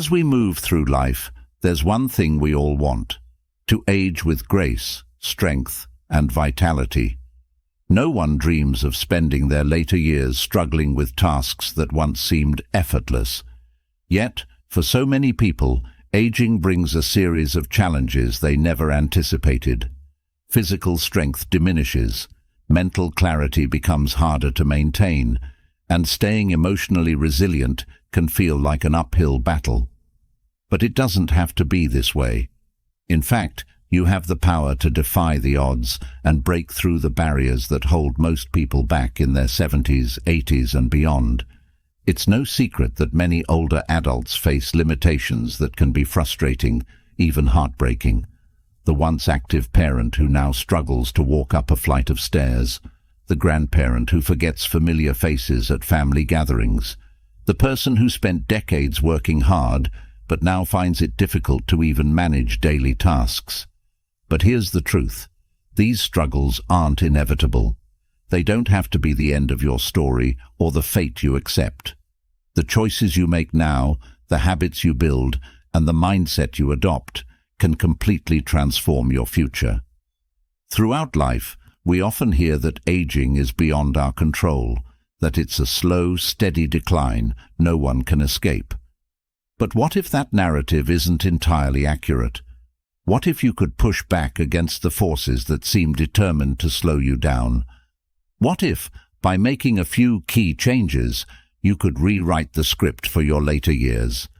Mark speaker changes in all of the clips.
Speaker 1: As we move through life, there's one thing we all want: to age with grace, strength, and vitality. No one dreams of spending their later years struggling with tasks that once seemed effortless. Yet, for so many people, aging brings a series of challenges they never anticipated. Physical strength diminishes, mental clarity becomes harder to maintain, and staying emotionally resilient can feel like an uphill battle. But it doesn't have to be this way. In fact, you have the power to defy the odds and break through the barriers that hold most people back in their 70s, 80s, and beyond. It's no secret that many older adults face limitations that can be frustrating, even heartbreaking. The once active parent who now struggles to walk up a flight of stairs, the grandparent who forgets familiar faces at family gatherings, the person who spent decades working hard but now finds it difficult to even manage daily tasks. But here's the truth: these struggles aren't inevitable. They don't have to be the end of your story or the fate you accept. The choices you make now, the habits you build, and the mindset you adopt can completely transform your future. Throughout life, we often hear that aging is beyond our control, that it's a slow, steady decline no one can escape. But what if that narrative isn't entirely accurate? What if you could push back against the forces that seem determined to slow you down? What if, by making a few key changes, you could rewrite the script for your later years?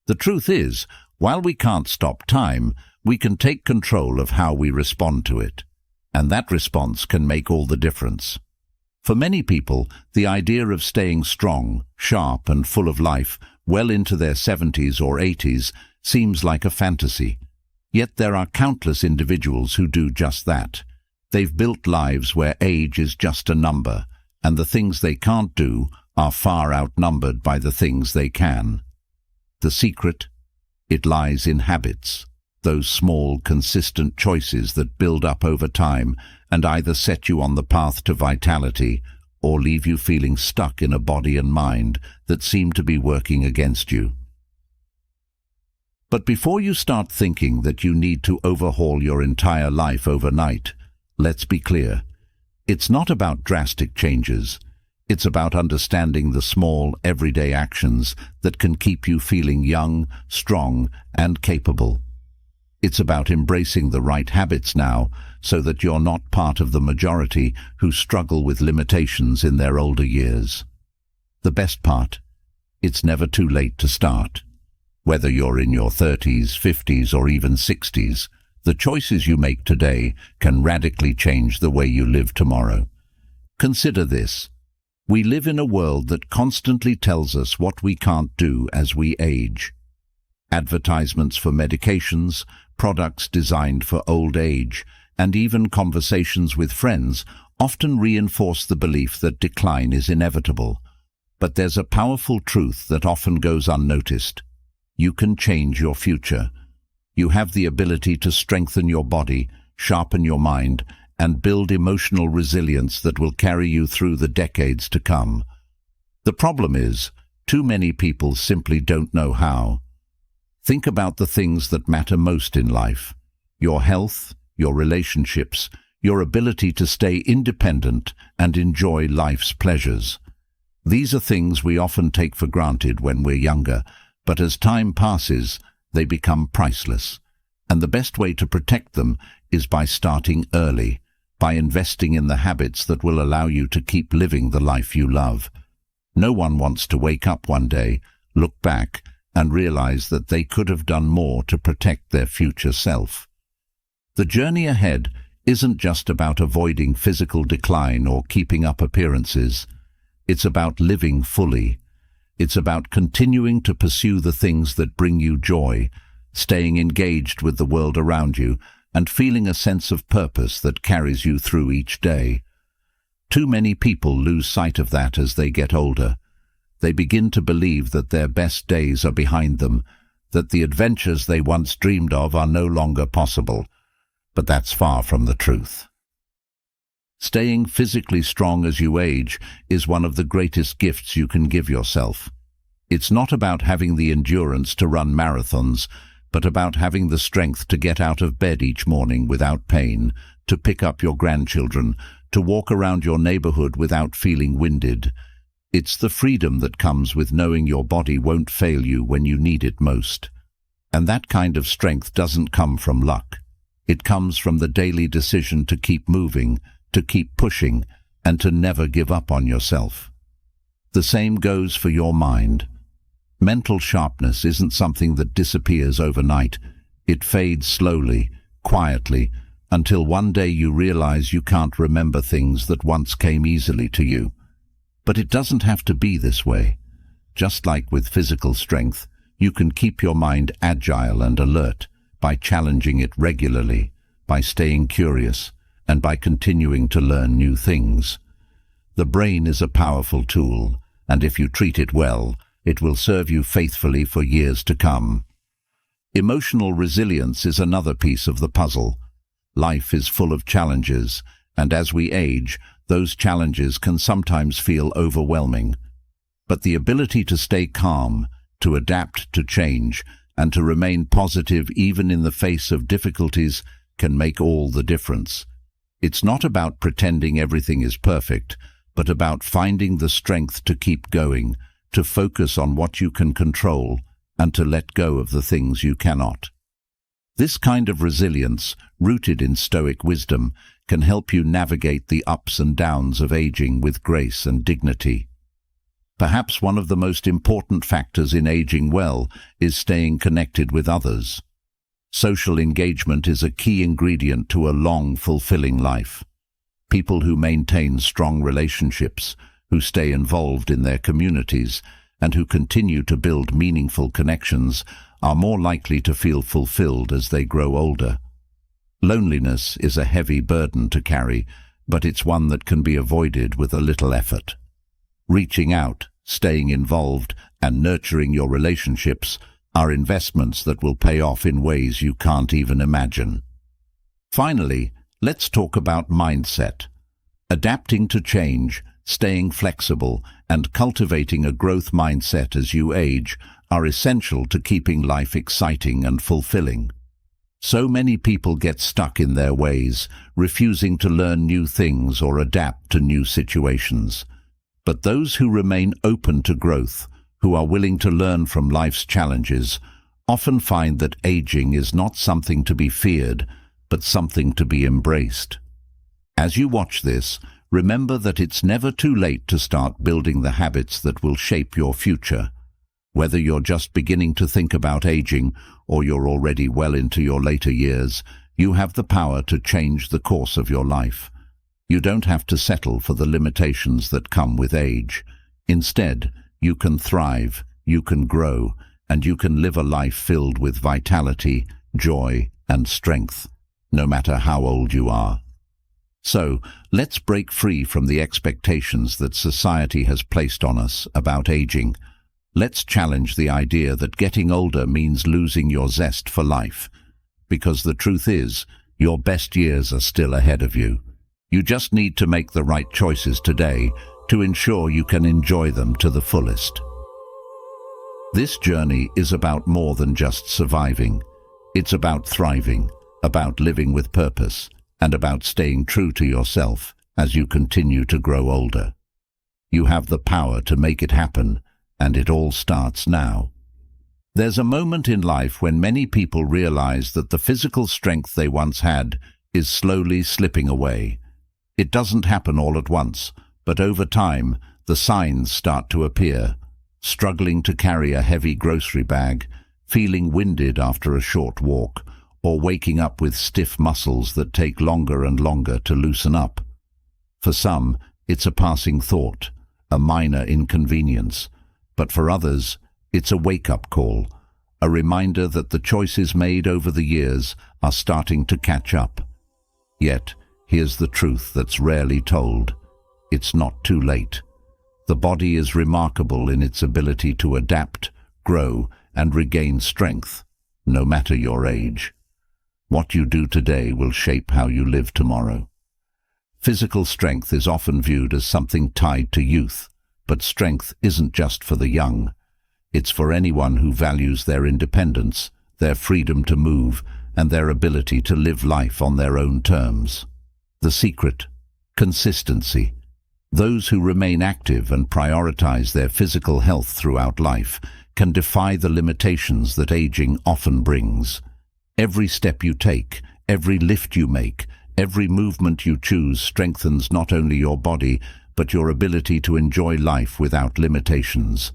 Speaker 1: The truth is, while we can't stop time, we can take control of how we respond to it. And that response can make all the difference. For many people, the idea of staying strong, sharp, and full of life well into their 70s or 80s seems like a fantasy. Yet there are countless individuals who do just that. They've built lives where age is just a number, and the things they can't do are far outnumbered by the things they can. The secret? It lies in habits, those small, consistent choices that build up over time and either set you on the path to vitality or leave you feeling stuck in a body and mind that seem to be working against you. But before you start thinking that you need to overhaul your entire life overnight, let's be clear. It's not about drastic changes. It's about understanding the small, everyday actions that can keep you feeling young, strong, and capable. It's about embracing the right habits now so that you're not part of the majority who struggle with limitations in their older years. The best part? It's never too late to start. Whether you're in your 30s, 50s, or even 60s, the choices you make today can radically change the way you live tomorrow. Consider this. We live in a world that constantly tells us what we can't do as we age. Advertisements for medications, products designed for old age, and even conversations with friends often reinforce the belief that decline is inevitable. But there's a powerful truth that often goes unnoticed. You can change your future. You have the ability to strengthen your body, sharpen your mind, and build emotional resilience that will carry you through the decades to come. The problem is, too many people simply don't know how. Think about the things that matter most in life: your health, your relationships, your ability to stay independent and enjoy life's pleasures. These are things we often take for granted when we're younger, but as time passes, they become priceless. And the best way to protect them is by starting early, by investing in the habits that will allow you to keep living the life you love. No one wants to wake up one day, look back, and realize that they could have done more to protect their future self. The journey ahead isn't just about avoiding physical decline or keeping up appearances. It's about living fully. It's about continuing to pursue the things that bring you joy, staying engaged with the world around you, and feeling a sense of purpose that carries you through each day. Too many people lose sight of that as they get older. They begin to believe that their best days are behind them, that the adventures they once dreamed of are no longer possible. But that's far from the truth. Staying physically strong as you age is one of the greatest gifts you can give yourself. It's not about having the endurance to run marathons, but about having the strength to get out of bed each morning without pain, to pick up your grandchildren, to walk around your neighborhood without feeling winded. It's the freedom that comes with knowing your body won't fail you when you need it most. And that kind of strength doesn't come from luck. It comes from the daily decision to keep moving, to keep pushing, and to never give up on yourself. The same goes for your mind. Mental sharpness isn't something that disappears overnight. It fades slowly, quietly, until one day you realize you can't remember things that once came easily to you. But it doesn't have to be this way. Just like with physical strength, you can keep your mind agile and alert by challenging it regularly, by staying curious, and by continuing to learn new things. The brain is a powerful tool, and if you treat it well, it will serve you faithfully for years to come. Emotional resilience is another piece of the puzzle. Life is full of challenges, and as we age, those challenges can sometimes feel overwhelming. But the ability to stay calm, to adapt to change, and to remain positive even in the face of difficulties can make all the difference. It's not about pretending everything is perfect, but about finding the strength to keep going, to focus on what you can control, and to let go of the things you cannot. This kind of resilience, rooted in Stoic wisdom, can help you navigate the ups and downs of aging with grace and dignity. Perhaps one of the most important factors in aging well is staying connected with others. Social engagement is a key ingredient to a long, fulfilling life. People who maintain strong relationships, who stay involved in their communities, and who continue to build meaningful connections are more likely to feel fulfilled as they grow older. Loneliness is a heavy burden to carry, but it's one that can be avoided with a little effort. Reaching out, staying involved, and nurturing your relationships are investments that will pay off in ways you can't even imagine. Finally, let's talk about mindset. Adapting to change, staying flexible, and cultivating a growth mindset as you age are essential to keeping life exciting and fulfilling. So many people get stuck in their ways, refusing to learn new things or adapt to new situations. But those who remain open to growth, who are willing to learn from life's challenges, often find that aging is not something to be feared, but something to be embraced. As you watch this, remember that it's never too late to start building the habits that will shape your future. Whether you're just beginning to think about aging or you're already well into your later years, you have the power to change the course of your life. You don't have to settle for the limitations that come with age. Instead, you can thrive, you can grow, and you can live a life filled with vitality, joy, and strength, no matter how old you are. So, let's break free from the expectations that society has placed on us about aging. Let's challenge the idea that getting older means losing your zest for life, because the truth is, your best years are still ahead of you. You just need to make the right choices today to ensure you can enjoy them to the fullest. This journey is about more than just surviving. It's about thriving, about living with purpose, and about staying true to yourself as you continue to grow older. You have the power to make it happen, and it all starts now. There's a moment in life when many people realize that the physical strength they once had is slowly slipping away. It doesn't happen all at once, but over time, the signs start to appear. Struggling to carry a heavy grocery bag, feeling winded after a short walk, or waking up with stiff muscles that take longer and longer to loosen up. For some, it's a passing thought, a minor inconvenience, but for others, it's a wake-up call, a reminder that the choices made over the years are starting to catch up. Yet, here's the truth that's rarely told. It's not too late. The body is remarkable in its ability to adapt, grow, and regain strength, no matter your age. What you do today will shape how you live tomorrow. Physical strength is often viewed as something tied to youth, but strength isn't just for the young. It's for anyone who values their independence, their freedom to move, and their ability to live life on their own terms. The secret: consistency. Those who remain active and prioritize their physical health throughout life can defy the limitations that aging often brings. Every step you take, every lift you make, every movement you choose strengthens not only your body, but your ability to enjoy life without limitations.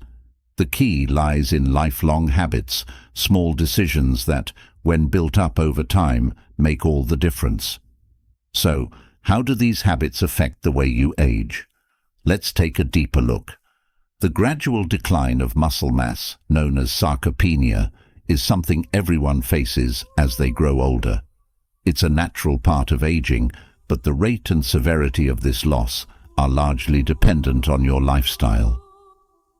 Speaker 1: The key lies in lifelong habits, small decisions that, when built up over time, make all the difference. So, how do these habits affect the way you age? Let's take a deeper look. The gradual decline of muscle mass, known as sarcopenia, is something everyone faces as they grow older. It's a natural part of aging, but the rate and severity of this loss are largely dependent on your lifestyle.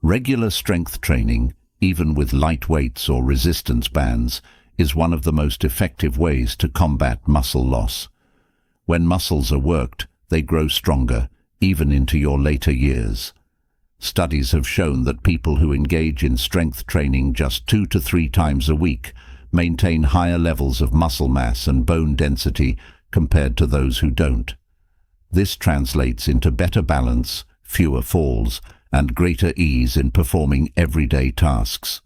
Speaker 1: Regular strength training, even with light weights or resistance bands, is one of the most effective ways to combat muscle loss. When muscles are worked, they grow stronger, even into your later years. Studies have shown that people who engage in strength training just 2 to 3 times a week maintain higher levels of muscle mass and bone density compared to those who don't. This translates into better balance, fewer falls, and greater ease in performing everyday tasks.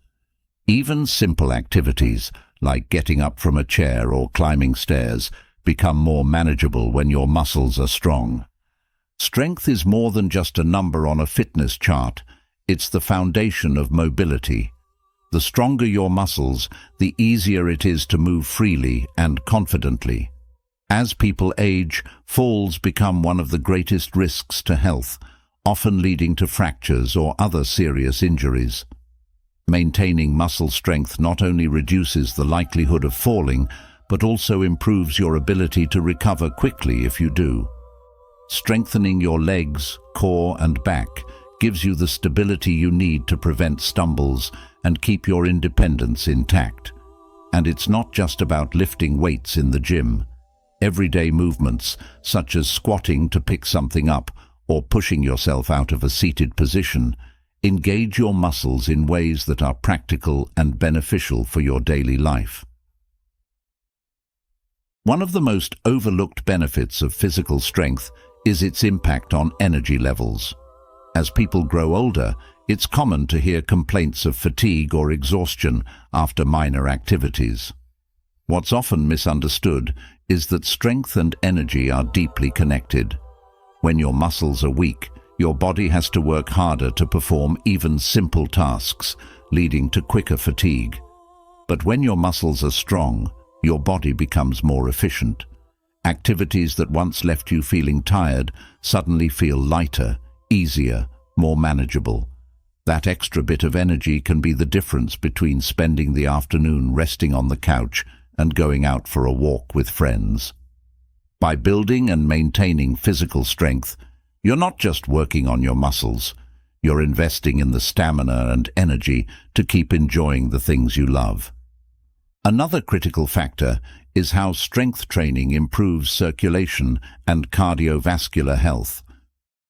Speaker 1: Even simple activities, like getting up from a chair or climbing stairs, become more manageable when your muscles are strong. Strength is more than just a number on a fitness chart. It's the foundation of mobility. The stronger your muscles, the easier it is to move freely and confidently. As people age, falls become one of the greatest risks to health, often leading to fractures or other serious injuries. Maintaining muscle strength not only reduces the likelihood of falling, but also improves your ability to recover quickly if you do. Strengthening your legs, core, and back gives you the stability you need to prevent stumbles and keep your independence intact. And it's not just about lifting weights in the gym. Everyday movements, such as squatting to pick something up or pushing yourself out of a seated position, engage your muscles in ways that are practical and beneficial for your daily life. One of the most overlooked benefits of physical strength is its impact on energy levels. As people grow older, it's common to hear complaints of fatigue or exhaustion after minor activities. What's often misunderstood is that strength and energy are deeply connected. When your muscles are weak, your body has to work harder to perform even simple tasks, leading to quicker fatigue. But when your muscles are strong, your body becomes more efficient. Activities that once left you feeling tired suddenly feel lighter, easier, more manageable. That extra bit of energy can be the difference between spending the afternoon resting on the couch and going out for a walk with friends. By building and maintaining physical strength, you're not just working on your muscles, you're investing in the stamina and energy to keep enjoying the things you love. Another critical factor is how strength training improves circulation and cardiovascular health.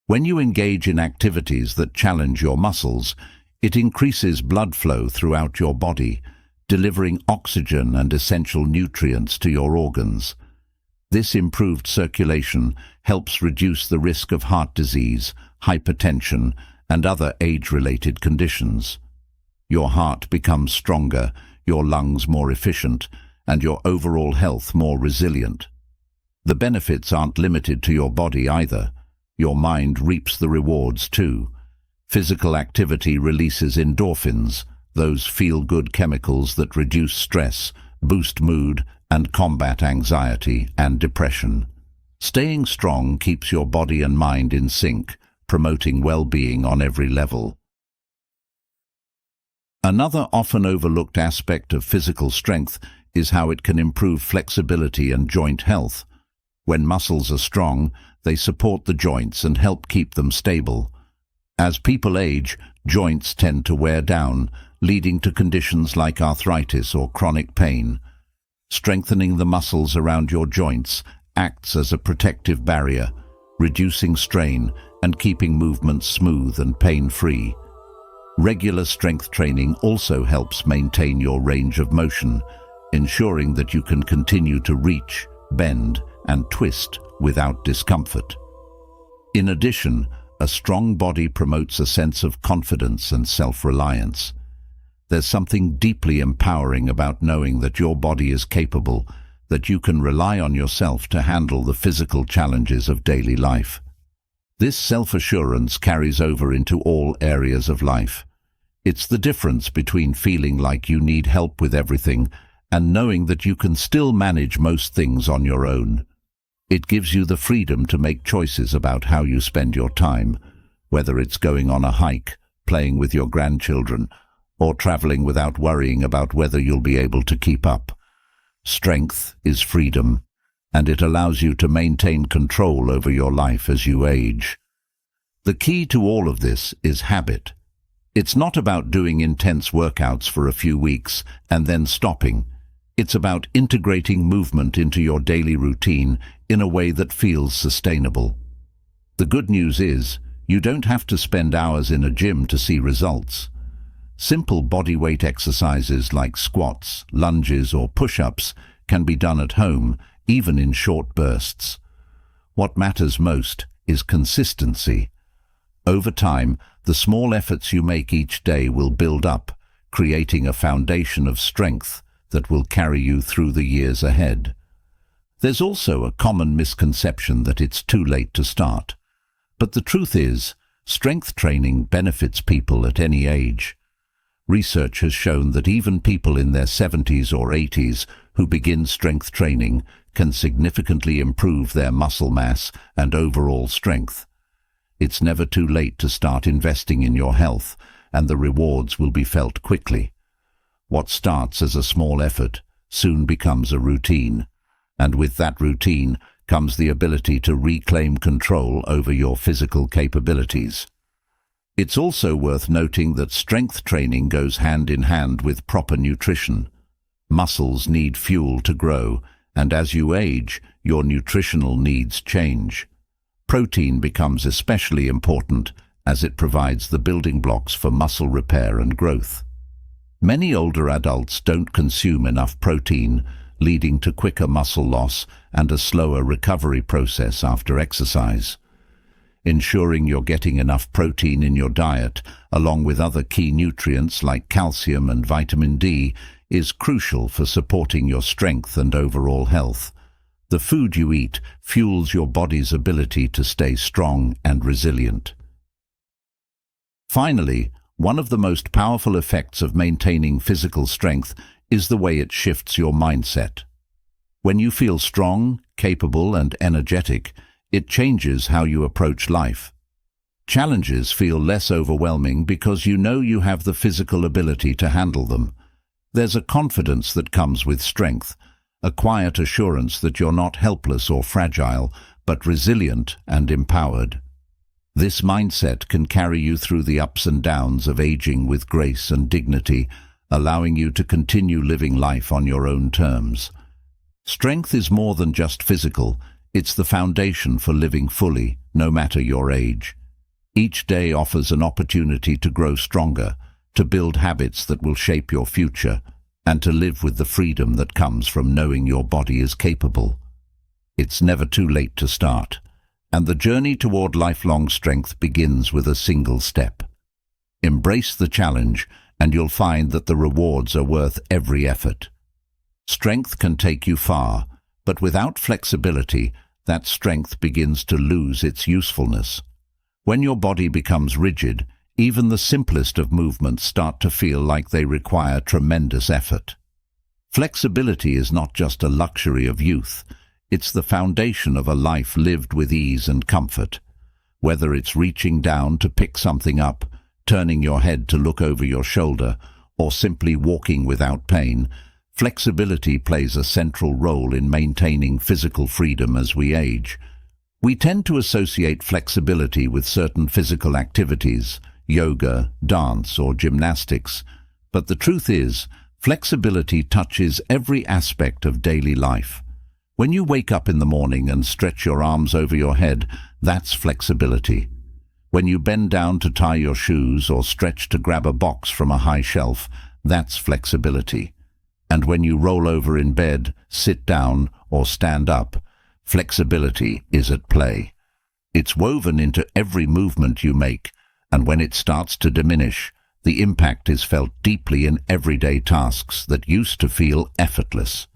Speaker 1: When you engage in activities that challenge your muscles, it increases blood flow throughout your body, delivering oxygen and essential nutrients to your organs. This improved circulation helps reduce the risk of heart disease, hypertension, and other age-related conditions. Your heart becomes stronger, your lungs more efficient, and your overall health more resilient. The benefits aren't limited to your body either. Your mind reaps the rewards too. Physical activity releases endorphins, those feel-good chemicals that reduce stress, boost mood, and combat anxiety and depression. Staying strong keeps your body and mind in sync, promoting well-being on every level. Another often overlooked aspect of physical strength is how it can improve flexibility and joint health. When muscles are strong, they support the joints and help keep them stable. As people age, joints tend to wear down, leading to conditions like arthritis or chronic pain. Strengthening the muscles around your joints acts as a protective barrier, reducing strain and keeping movements smooth and pain-free. Regular strength training also helps maintain your range of motion, ensuring that you can continue to reach, bend, and twist without discomfort. In addition, a strong body promotes a sense of confidence and self-reliance. There's something deeply empowering about knowing that your body is capable, that you can rely on yourself to handle the physical challenges of daily life. This self-assurance carries over into all areas of life. It's the difference between feeling like you need help with everything and knowing that you can still manage most things on your own. It gives you the freedom to make choices about how you spend your time, whether it's going on a hike, playing with your grandchildren, or traveling without worrying about whether you'll be able to keep up. Strength is freedom, and it allows you to maintain control over your life as you age. The key to all of this is habit. It's not about doing intense workouts for a few weeks and then stopping. It's about integrating movement into your daily routine in a way that feels sustainable. The good news is, you don't have to spend hours in a gym to see results. Simple bodyweight exercises like squats, lunges, or push-ups can be done at home, even in short bursts. What matters most is consistency. Over time, the small efforts you make each day will build up, creating a foundation of strength that will carry you through the years ahead. There's also a common misconception that it's too late to start. But the truth is, strength training benefits people at any age. Research has shown that even people in their 70s or 80s who begin strength training can significantly improve their muscle mass and overall strength. It's never too late to start investing in your health, and the rewards will be felt quickly. What starts as a small effort soon becomes a routine, and with that routine comes the ability to reclaim control over your physical capabilities. It's also worth noting that strength training goes hand in hand with proper nutrition. Muscles need fuel to grow, and as you age, your nutritional needs change. Protein becomes especially important as it provides the building blocks for muscle repair and growth. Many older adults don't consume enough protein, leading to quicker muscle loss and a slower recovery process after exercise. Ensuring you're getting enough protein in your diet, along with other key nutrients like calcium and vitamin D, is crucial for supporting your strength and overall health. The food you eat fuels your body's ability to stay strong and resilient. Finally, one of the most powerful effects of maintaining physical strength is the way it shifts your mindset. When you feel strong, capable, and energetic, it changes how you approach life. Challenges feel less overwhelming because you know you have the physical ability to handle them. There's a confidence that comes with strength, a quiet assurance that you're not helpless or fragile, but resilient and empowered. This mindset can carry you through the ups and downs of aging with grace and dignity, allowing you to continue living life on your own terms. Strength is more than just physical. It's the foundation for living fully, no matter your age. Each day offers an opportunity to grow stronger, to build habits that will shape your future, and to live with the freedom that comes from knowing your body is capable. It's never too late to start, and the journey toward lifelong strength begins with a single step. Embrace the challenge, and you'll find that the rewards are worth every effort. Strength can take you far, but without flexibility, that strength begins to lose its usefulness. When your body becomes rigid, even the simplest of movements start to feel like they require tremendous effort. Flexibility is not just a luxury of youth, it's the foundation of a life lived with ease and comfort. Whether it's reaching down to pick something up, turning your head to look over your shoulder, or simply walking without pain, flexibility plays a central role in maintaining physical freedom as we age. We tend to associate flexibility with certain physical activities, yoga, dance, or gymnastics, but the truth is, flexibility touches every aspect of daily life. When you wake up in the morning and stretch your arms over your head, that's flexibility. When you bend down to tie your shoes or stretch to grab a box from a high shelf, that's flexibility. And when you roll over in bed, sit down, or stand up, flexibility is at play. It's woven into every movement you make, and when it starts to diminish, the impact is felt deeply in everyday tasks that used to feel effortless.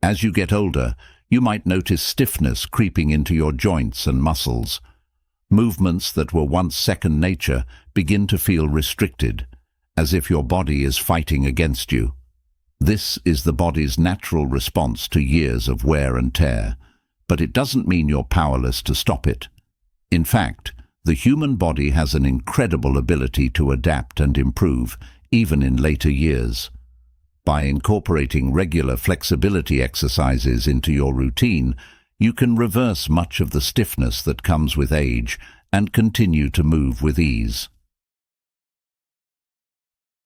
Speaker 1: As you get older, you might notice stiffness creeping into your joints and muscles. Movements that were once second nature begin to feel restricted, as if your body is fighting against you. This is the body's natural response to years of wear and tear, but it doesn't mean you're powerless to stop it. In fact, the human body has an incredible ability to adapt and improve, even in later years. By incorporating regular flexibility exercises into your routine, you can reverse much of the stiffness that comes with age and continue to move with ease.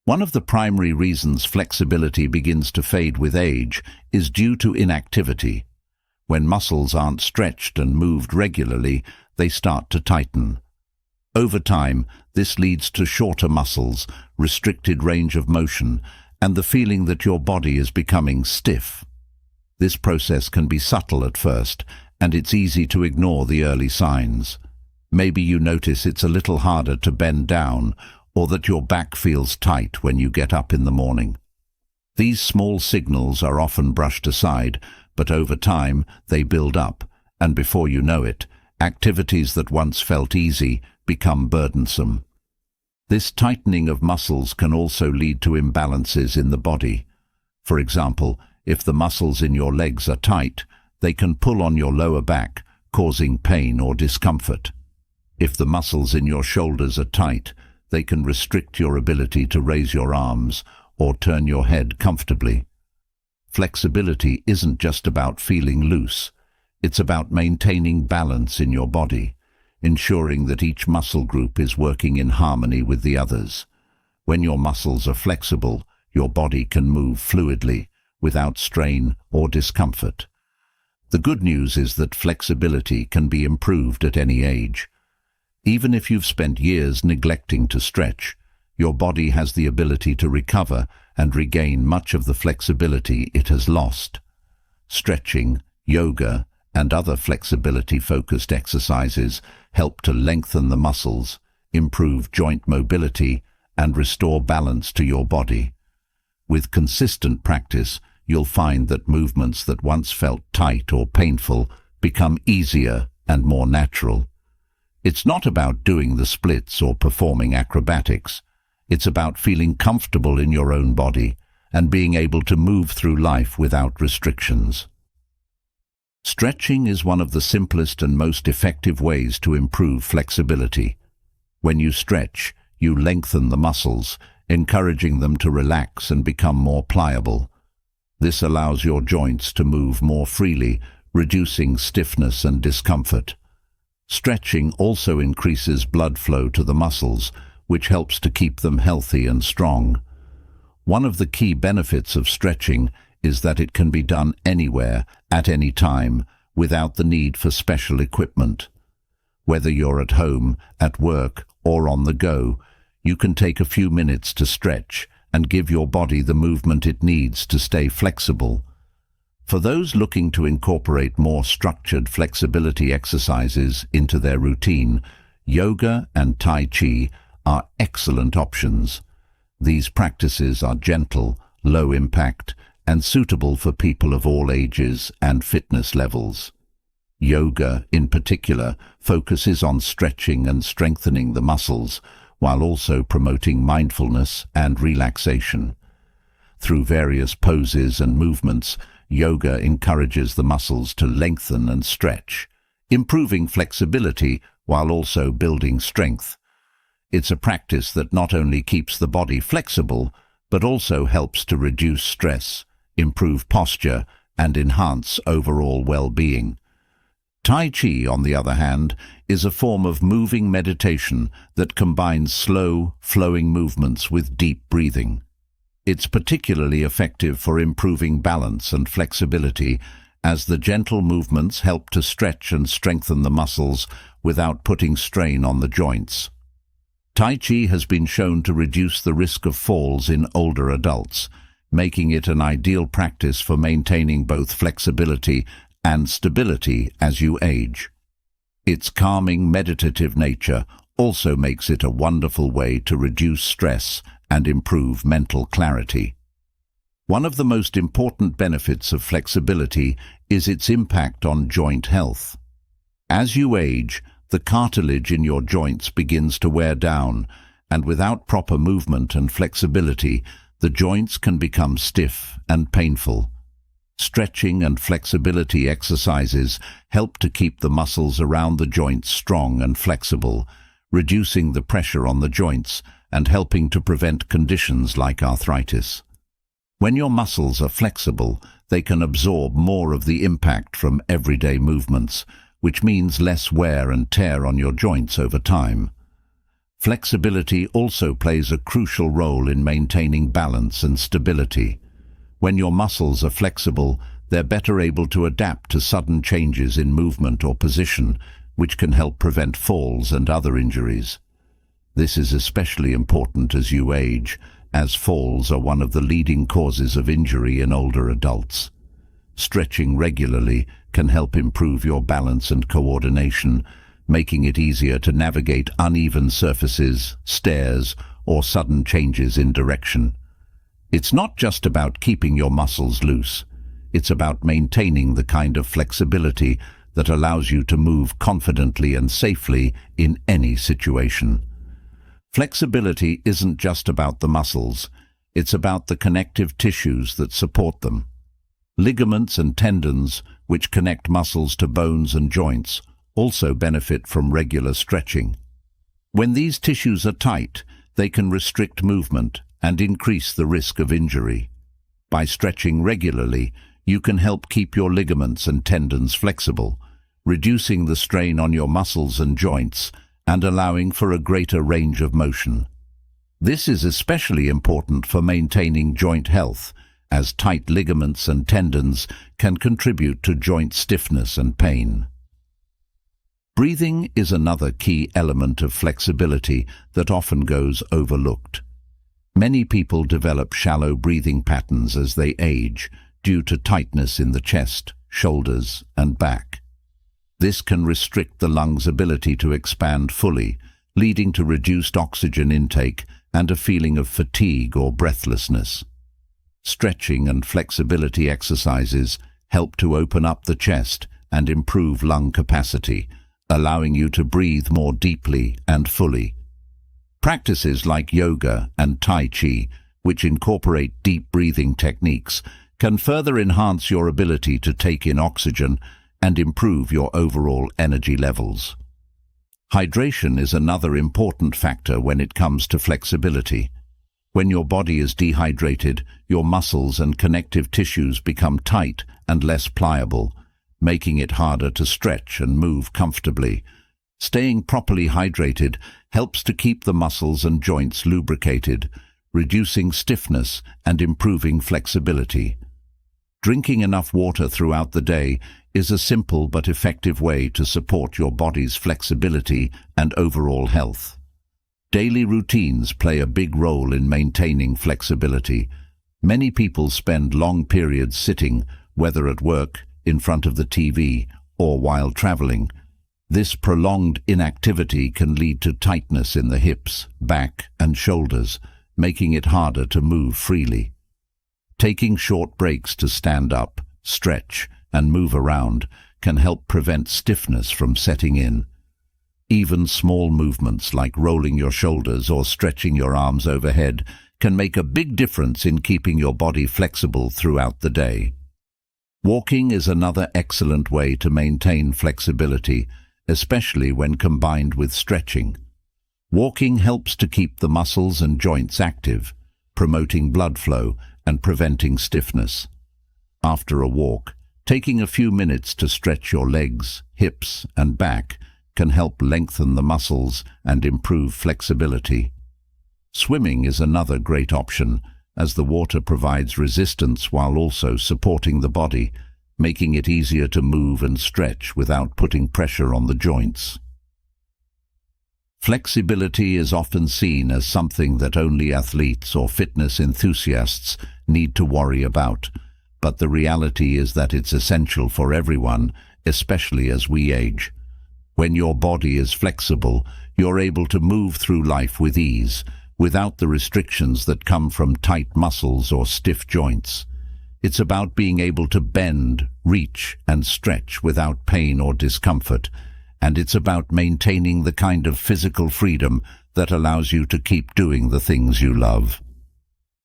Speaker 1: One of the primary reasons flexibility begins to fade with age is due to inactivity. When muscles aren't stretched and moved regularly, they start to tighten. Over time, this leads to shorter muscles, restricted range of motion, and the feeling that your body is becoming stiff. This process can be subtle at first, and it's easy to ignore the early signs. Maybe you notice it's a little harder to bend down, or that your back feels tight when you get up in the morning. These small signals are often brushed aside, but over time they build up, and before you know it, activities that once felt easy become burdensome. This tightening of muscles can also lead to imbalances in the body. For example, if the muscles in your legs are tight, they can pull on your lower back, causing pain or discomfort. If the muscles in your shoulders are tight, they can restrict your ability to raise your arms or turn your head comfortably. Flexibility isn't just about feeling loose. It's about maintaining balance in your body, ensuring that each muscle group is working in harmony with the others. When your muscles are flexible, your body can move fluidly, without strain or discomfort. The good news is that flexibility can be improved at any age. Even if you've spent years neglecting to stretch, your body has the ability to recover and regain much of the flexibility it has lost. Stretching, yoga, and other flexibility-focused exercises help to lengthen the muscles, improve joint mobility, and restore balance to your body. With consistent practice, you'll find that movements that once felt tight or painful become easier and more natural. It's not about doing the splits or performing acrobatics. It's about feeling comfortable in your own body and being able to move through life without restrictions. Stretching is one of the simplest and most effective ways to improve flexibility. When you stretch, you lengthen the muscles, encouraging them to relax and become more pliable. This allows your joints to move more freely, reducing stiffness and discomfort. Stretching also increases blood flow to the muscles, which helps to keep them healthy and strong. One of the key benefits of stretching is that it can be done anywhere, at any time, without the need for special equipment. Whether you're at home, at work, or on the go, you can take a few minutes to stretch and give your body the movement it needs to stay flexible. For those looking to incorporate more structured flexibility exercises into their routine, yoga and Tai Chi are excellent options. These practices are gentle, low impact, and suitable for people of all ages and fitness levels. Yoga, in particular, focuses on stretching and strengthening the muscles, while also promoting mindfulness and relaxation. Through various poses and movements, yoga encourages the muscles to lengthen and stretch, improving flexibility while also building strength. It's a practice that not only keeps the body flexible, but also helps to reduce stress, improve posture, and enhance overall well-being. Tai Chi, on the other hand, is a form of moving meditation that combines slow, flowing movements with deep breathing. It's particularly effective for improving balance and flexibility, as the gentle movements help to stretch and strengthen the muscles without putting strain on the joints. Tai Chi has been shown to reduce the risk of falls in older adults, making it an ideal practice for maintaining both flexibility and stability as you age. Its calming, meditative nature also makes it a wonderful way to reduce stress and improve mental clarity. One of the most important benefits of flexibility is its impact on joint health. As you age, the cartilage in your joints begins to wear down, and without proper movement and flexibility, the joints can become stiff and painful. Stretching and flexibility exercises help to keep the muscles around the joints strong and flexible, reducing the pressure on the joints and helping to prevent conditions like arthritis. When your muscles are flexible, they can absorb more of the impact from everyday movements, which means less wear and tear on your joints over time. Flexibility also plays a crucial role in maintaining balance and stability. When your muscles are flexible, they're better able to adapt to sudden changes in movement or position, which can help prevent falls and other injuries. This is especially important as you age, as falls are one of the leading causes of injury in older adults. Stretching regularly can help improve your balance and coordination, making it easier to navigate uneven surfaces, stairs, or sudden changes in direction. It's not just about keeping your muscles loose. It's about maintaining the kind of flexibility that allows you to move confidently and safely in any situation. Flexibility isn't just about the muscles, it's about the connective tissues that support them. Ligaments and tendons, which connect muscles to bones and joints, also benefit from regular stretching. When these tissues are tight, they can restrict movement and increase the risk of injury. By stretching regularly, you can help keep your ligaments and tendons flexible, reducing the strain on your muscles and joints and allowing for a greater range of motion. This is especially important for maintaining joint health, as tight ligaments and tendons can contribute to joint stiffness and pain. Breathing is another key element of flexibility that often goes overlooked. Many people develop shallow breathing patterns as they age due to tightness in the chest, shoulders, and back. This can restrict the lungs' ability to expand fully, leading to reduced oxygen intake and a feeling of fatigue or breathlessness. Stretching and flexibility exercises help to open up the chest and improve lung capacity, allowing you to breathe more deeply and fully. Practices like yoga and Tai Chi, which incorporate deep breathing techniques, can further enhance your ability to take in oxygen and improve your overall energy levels. Hydration is another important factor when it comes to flexibility. When your body is dehydrated, your muscles and connective tissues become tight and less pliable, making it harder to stretch and move comfortably. Staying properly hydrated helps to keep the muscles and joints lubricated, reducing stiffness and improving flexibility. Drinking enough water throughout the day is a simple but effective way to support your body's flexibility and overall health. Daily routines play a big role in maintaining flexibility. Many people spend long periods sitting, whether at work, in front of the TV, or while traveling. This prolonged inactivity can lead to tightness in the hips, back, and shoulders, making it harder to move freely. Taking short breaks to stand up, stretch, and move around can help prevent stiffness from setting in. Even small movements like rolling your shoulders or stretching your arms overhead can make a big difference in keeping your body flexible throughout the day. Walking is another excellent way to maintain flexibility, especially when combined with stretching. Walking helps to keep the muscles and joints active, promoting blood flow and preventing stiffness. After a walk, taking a few minutes to stretch your legs, hips, and back can help lengthen the muscles and improve flexibility. Swimming is another great option, as the water provides resistance while also supporting the body. making it easier to move and stretch without putting pressure on the joints. Flexibility is often seen as something that only athletes or fitness enthusiasts need to worry about, but the reality is that it's essential for everyone, especially as we age. When your body is flexible, you're able to move through life with ease, without the restrictions that come from tight muscles or stiff joints. It's about being able to bend, reach, and stretch without pain or discomfort, and it's about maintaining the kind of physical freedom that allows you to keep doing the things you love.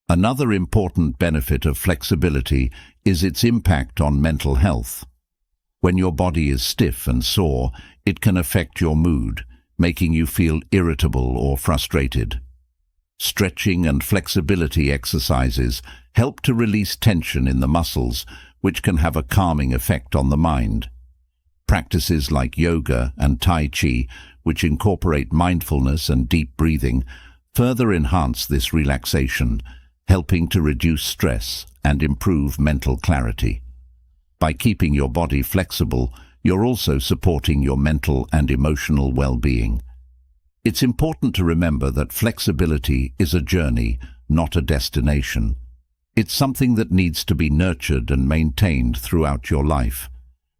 Speaker 1: Another important benefit of flexibility is its impact on mental health. When your body is stiff and sore, it can affect your mood, making you feel irritable or frustrated. Stretching and flexibility exercises help to release tension in the muscles, which can have a calming effect on the mind. Practices like yoga and Tai Chi, which incorporate mindfulness and deep breathing, further enhance this relaxation, helping to reduce stress and improve mental clarity. By keeping your body flexible, you're also supporting your mental and emotional well-being. It's important to remember that flexibility is a journey, not a destination. It's something that needs to be nurtured and maintained throughout your life.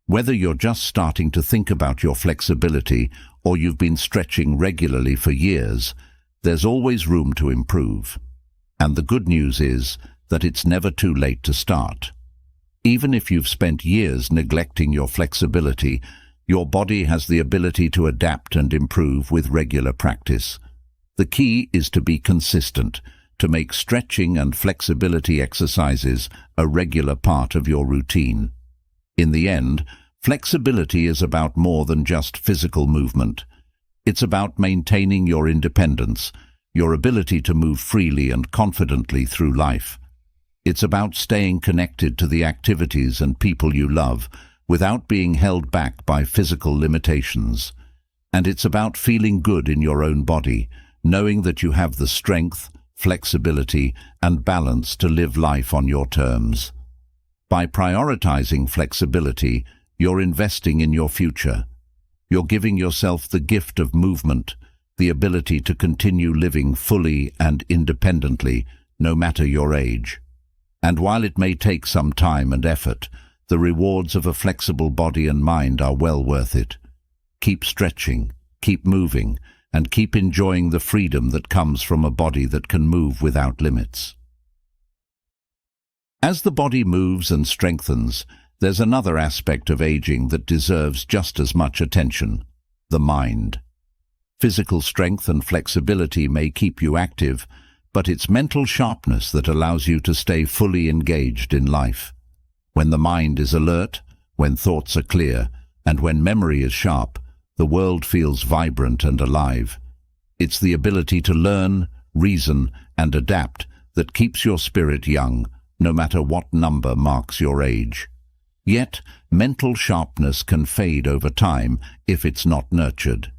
Speaker 1: Whether you're just starting to think about your flexibility or you've been stretching regularly for years, there's always room to improve. And the good news is that it's never too late to start. Even if you've spent years neglecting your flexibility, your body has the ability to adapt and improve with regular practice. The key is to be consistent, to make stretching and flexibility exercises a regular part of your routine. In the end, flexibility is about more than just physical movement. It's about maintaining your independence, your ability to move freely and confidently through life. It's about staying connected to the activities and people you love without being held back by physical limitations. And it's about feeling good in your own body, knowing that you have the strength, flexibility, and balance to live life on your terms. By prioritizing flexibility, you're investing in your future. You're giving yourself the gift of movement, the ability to continue living fully and independently, no matter your age. And while it may take some time and effort, the rewards of a flexible body and mind are well worth it. Keep stretching, keep moving, and keep enjoying the freedom that comes from a body that can move without limits. As the body moves and strengthens, there's another aspect of aging that deserves just as much attention: the mind. Physical strength and flexibility may keep you active, but it's mental sharpness that allows you to stay fully engaged in life. When the mind is alert, when thoughts are clear, and when memory is sharp, the world feels vibrant and alive. It's the ability to learn, reason, and adapt that keeps your spirit young, no matter what number marks your age. Yet, mental sharpness can fade over time if it's not nurtured.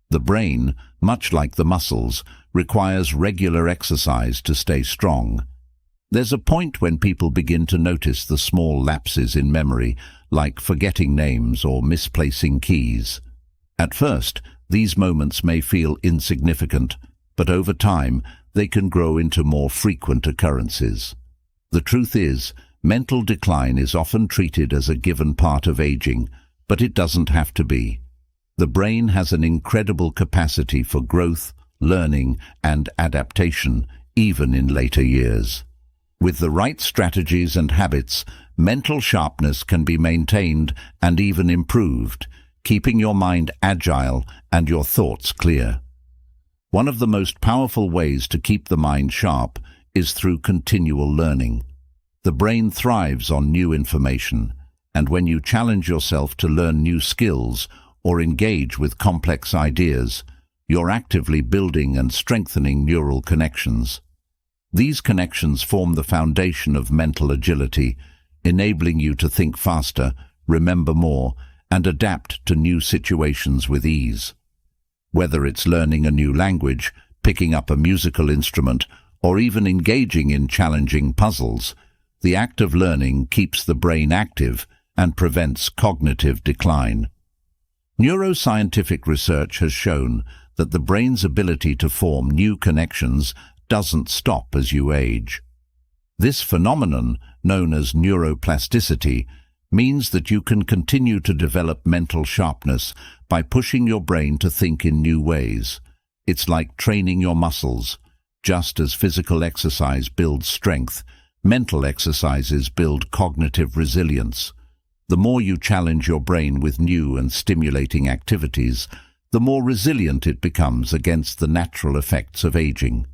Speaker 1: The brain, much like the muscles, requires regular exercise to stay strong. There's a point when people begin to notice the small lapses in memory, like forgetting names or misplacing keys. At first, these moments may feel insignificant, but over time, they can grow into more frequent occurrences. The truth is, mental decline is often treated as a given part of aging, but it doesn't have to be. The brain has an incredible capacity for growth, learning, and adaptation, even in later years. With the right strategies and habits, mental sharpness can be maintained and even improved, keeping your mind agile and your thoughts clear. One of the most powerful ways to keep the mind sharp is through continual learning. The brain thrives on new information, and when you challenge yourself to learn new skills or engage with complex ideas, you're actively building and strengthening neural connections. These connections form the foundation of mental agility, enabling you to think faster, remember more, and adapt to new situations with ease. Whether it's learning a new language, picking up a musical instrument, or even engaging in challenging puzzles, the act of learning keeps the brain active and prevents cognitive decline. Neuroscientific research has shown that the brain's ability to form new connections doesn't stop as you age. This phenomenon, known as neuroplasticity, means that you can continue to develop mental sharpness by pushing your brain to think in new ways. It's like training your muscles. Just as physical exercise builds strength, mental exercises build cognitive resilience. The more you challenge your brain with new and stimulating activities, the more resilient it becomes against the natural effects of aging.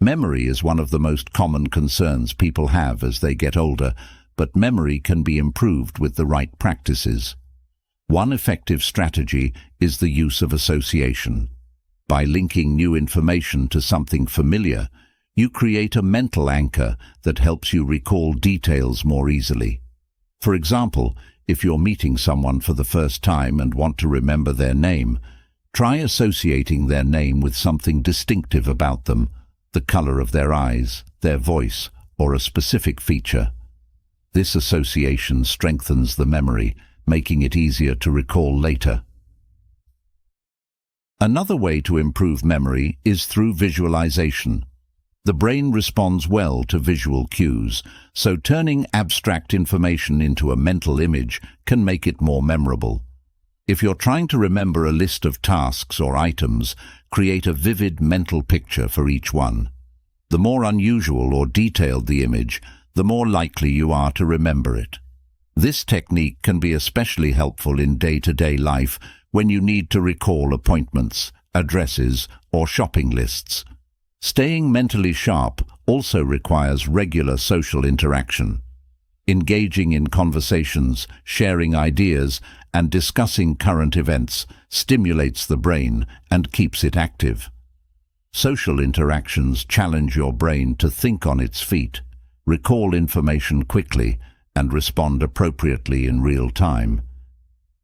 Speaker 1: Memory is one of the most common concerns people have as they get older, but memory can be improved with the right practices. One effective strategy is the use of association. By linking new information to something familiar, you create a mental anchor that helps you recall details more easily. For example, if you're meeting someone for the first time and want to remember their name, try associating their name with something distinctive about them, the color of their eyes, their voice, or a specific feature. This association strengthens the memory, making it easier to recall later. Another way to improve memory is through visualization. The brain responds well to visual cues, so turning abstract information into a mental image can make it more memorable. If you're trying to remember a list of tasks or items, create a vivid mental picture for each one. The more unusual or detailed the image, the more likely you are to remember it. This technique can be especially helpful in day-to-day life when you need to recall appointments, addresses, or shopping lists. Staying mentally sharp also requires regular social interaction. Engaging in conversations, sharing ideas, and discussing current events stimulates the brain and keeps it active. Social interactions challenge your brain to think on its feet, recall information quickly, and respond appropriately in real time.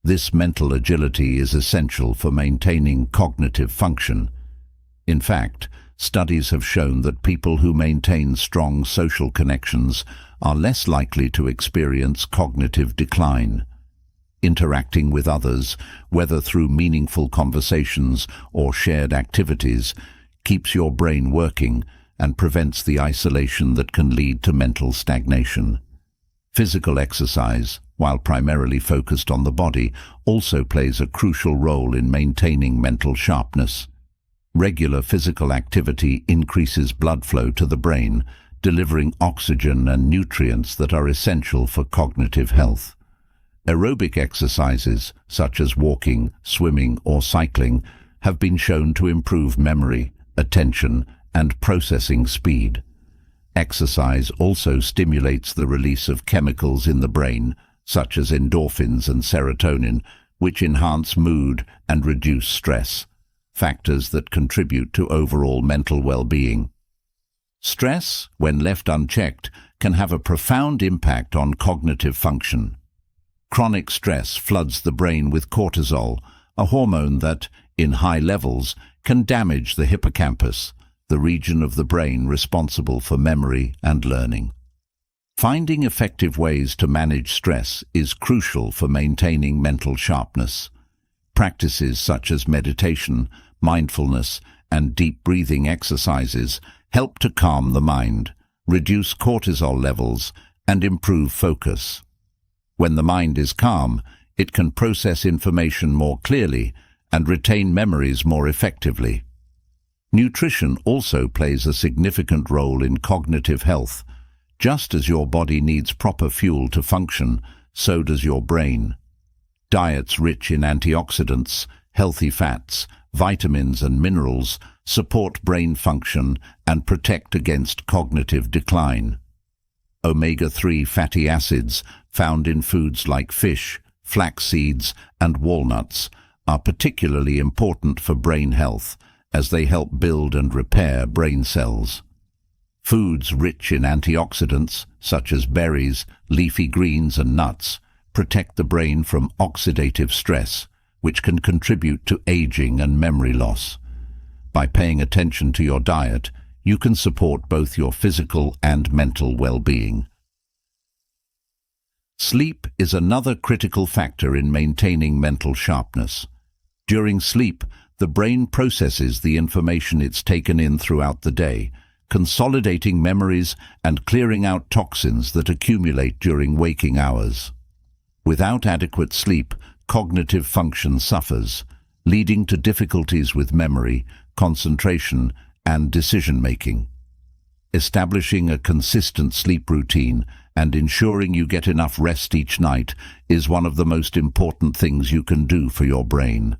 Speaker 1: This mental agility is essential for maintaining cognitive function. In fact, studies have shown that people who maintain strong social connections are less likely to experience cognitive decline. Interacting with others, whether through meaningful conversations or shared activities, keeps your brain working and prevents the isolation that can lead to mental stagnation. Physical exercise, while primarily focused on the body, also plays a crucial role in maintaining mental sharpness. Regular physical activity increases blood flow to the brain, delivering oxygen and nutrients that are essential for cognitive health. Aerobic exercises, such as walking, swimming, or cycling, have been shown to improve memory, attention, and processing speed. Exercise also stimulates the release of chemicals in the brain, such as endorphins and serotonin, which enhance mood and reduce stress, factors that contribute to overall mental well-being. Stress, when left unchecked, can have a profound impact on cognitive function. Chronic stress floods the brain with cortisol, a hormone that, in high levels, can damage the hippocampus, the region of the brain responsible for memory and learning. Finding effective ways to manage stress is crucial for maintaining mental sharpness. Practices such as meditation, mindfulness, and deep breathing exercises help to calm the mind, reduce cortisol levels, and improve focus. When the mind is calm, it can process information more clearly and retain memories more effectively. Nutrition also plays a significant role in cognitive health. Just as your body needs proper fuel to function, so does your brain. Diets rich in antioxidants, healthy fats, vitamins and minerals support brain function and protect against cognitive decline. Omega-3 fatty acids found in foods like fish, flax seeds, and walnuts are particularly important for brain health, as they help build and repair brain cells. Foods rich in antioxidants, such as berries, leafy greens, and nuts, protect the brain from oxidative stress, which can contribute to aging and memory loss. By paying attention to your diet, you can support both your physical and mental well-being. Sleep is another critical factor in maintaining mental sharpness. During sleep, the brain processes the information it's taken in throughout the day, consolidating memories and clearing out toxins that accumulate during waking hours. Without adequate sleep, cognitive function suffers, leading to difficulties with memory, concentration, and decision-making. Establishing a consistent sleep routine and ensuring you get enough rest each night is one of the most important things you can do for your brain.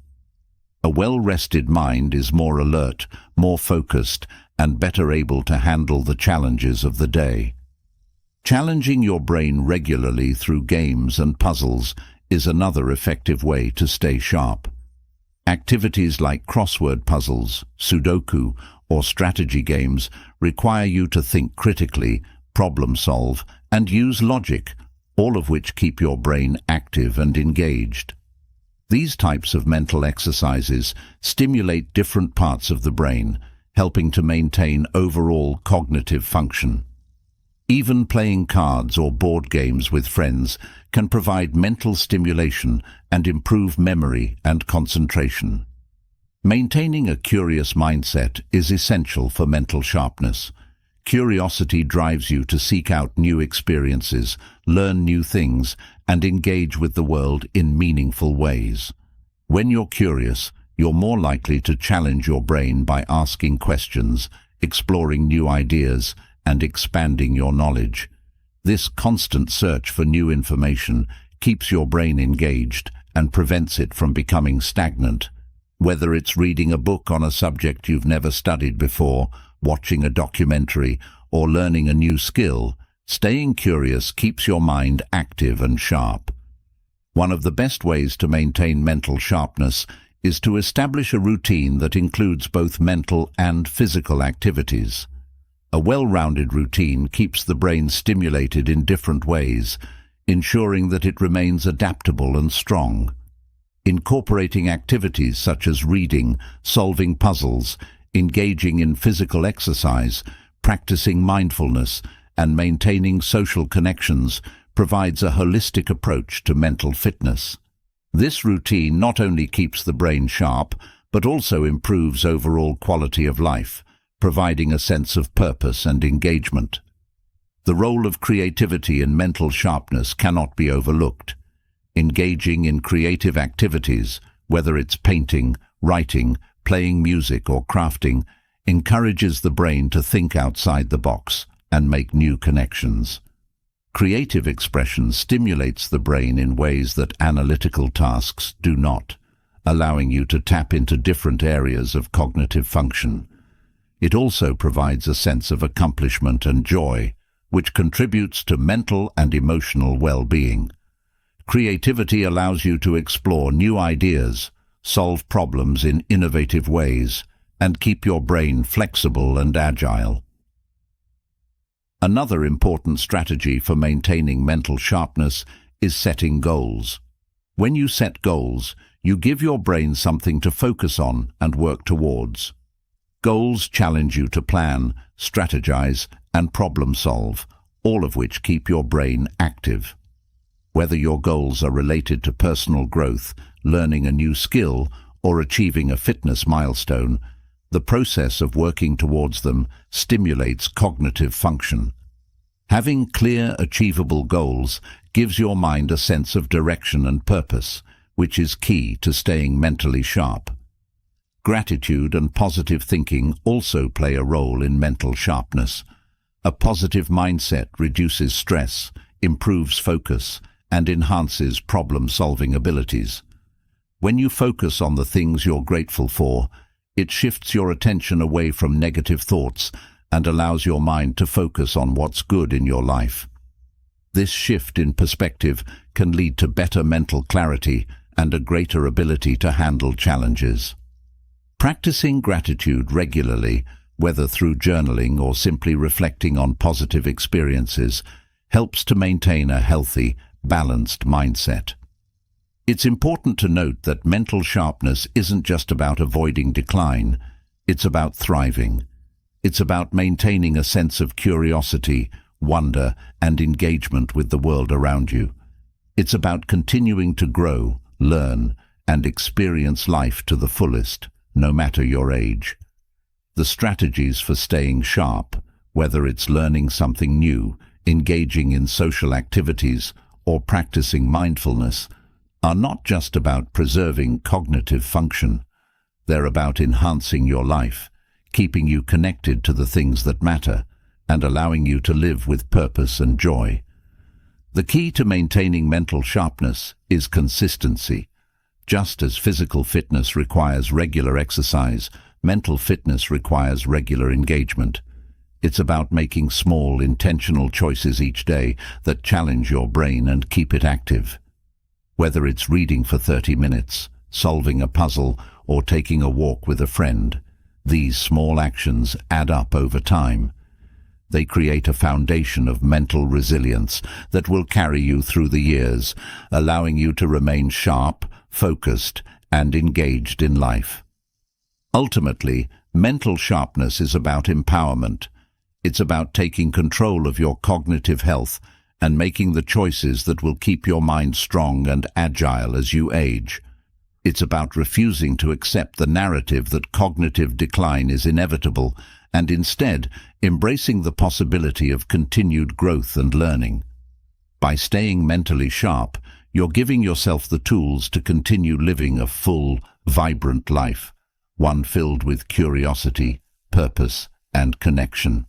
Speaker 1: A well-rested mind is more alert, more focused, and better able to handle the challenges of the day. Challenging your brain regularly through games and puzzles is another effective way to stay sharp. Activities like crossword puzzles, Sudoku, or strategy games require you to think critically, problem solve, and use logic, all of which keep your brain active and engaged. These types of mental exercises stimulate different parts of the brain, helping to maintain overall cognitive function. Even playing cards or board games with friends can provide mental stimulation and improve memory and concentration. Maintaining a curious mindset is essential for mental sharpness. Curiosity drives you to seek out new experiences, learn new things, and engage with the world in meaningful ways. When you're curious, you're more likely to challenge your brain by asking questions, exploring new ideas, and expanding your knowledge. This constant search for new information keeps your brain engaged and prevents it from becoming stagnant. Whether it's reading a book on a subject you've never studied before, watching a documentary, or learning a new skill, staying curious keeps your mind active and sharp. One of the best ways to maintain mental sharpness is to establish a routine that includes both mental and physical activities. A well-rounded routine keeps the brain stimulated in different ways, ensuring that it remains adaptable and strong. Incorporating activities such as reading, solving puzzles, engaging in physical exercise, practicing mindfulness, and maintaining social connections provides a holistic approach to mental fitness. This routine not only keeps the brain sharp, but also improves overall quality of life, providing a sense of purpose and engagement. The role of creativity in mental sharpness cannot be overlooked. Engaging in creative activities, whether it's painting, writing, playing music, or crafting, encourages the brain to think outside the box and make new connections. Creative expression stimulates the brain in ways that analytical tasks do not, allowing you to tap into different areas of cognitive function. It also provides a sense of accomplishment and joy, which contributes to mental and emotional well-being. Creativity allows you to explore new ideas, solve problems in innovative ways, and keep your brain flexible and agile. Another important strategy for maintaining mental sharpness is setting goals. When you set goals, you give your brain something to focus on and work towards. Goals challenge you to plan, strategize, and problem solve, all of which keep your brain active. Whether your goals are related to personal growth, learning a new skill, or achieving a fitness milestone, the process of working towards them stimulates cognitive function. Having clear, achievable goals gives your mind a sense of direction and purpose, which is key to staying mentally sharp. Gratitude and positive thinking also play a role in mental sharpness. A positive mindset reduces stress, improves focus, and enhances problem-solving abilities. When you focus on the things you're grateful for, it shifts your attention away from negative thoughts and allows your mind to focus on what's good in your life. This shift in perspective can lead to better mental clarity and a greater ability to handle challenges. Practicing gratitude regularly, whether through journaling or simply reflecting on positive experiences, helps to maintain a healthy, balanced mindset. It's important to note that mental sharpness isn't just about avoiding decline, it's about thriving. It's about maintaining a sense of curiosity, wonder, and engagement with the world around you. It's about continuing to grow, learn, and experience life to the fullest, no matter your age. The strategies for staying sharp, whether it's learning something new, engaging in social activities, or practicing mindfulness, are not just about preserving cognitive function. They're about enhancing your life, keeping you connected to the things that matter, and allowing you to live with purpose and joy. The key to maintaining mental sharpness is consistency. Just as physical fitness requires regular exercise, mental fitness requires regular engagement. It's about making small, intentional choices each day that challenge your brain and keep it active. Whether it's reading for 30 minutes, solving a puzzle, or taking a walk with a friend, these small actions add up over time. They create a foundation of mental resilience that will carry you through the years, allowing you to remain sharp, focused, and engaged in life. Ultimately, mental sharpness is about empowerment. It's about taking control of your cognitive health and making the choices that will keep your mind strong and agile as you age. It's about refusing to accept the narrative that cognitive decline is inevitable and instead embracing the possibility of continued growth and learning. By staying mentally sharp, you're giving yourself the tools to continue living a full, vibrant life, one filled with curiosity, purpose, and connection.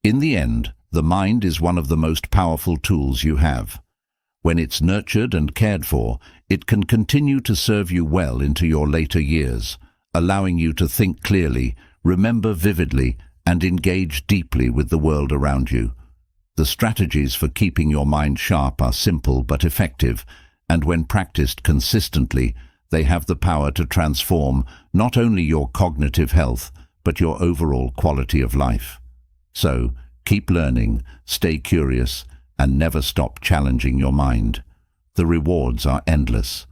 Speaker 1: In the end, the mind is one of the most powerful tools you have. When it's nurtured and cared for, it can continue to serve you well into your later years, allowing you to think clearly, remember vividly, and engage deeply with the world around you. The strategies for keeping your mind sharp are simple but effective, and when practiced consistently, they have the power to transform not only your cognitive health, but your overall quality of life. So, keep learning, stay curious, and never stop challenging your mind. The rewards are endless.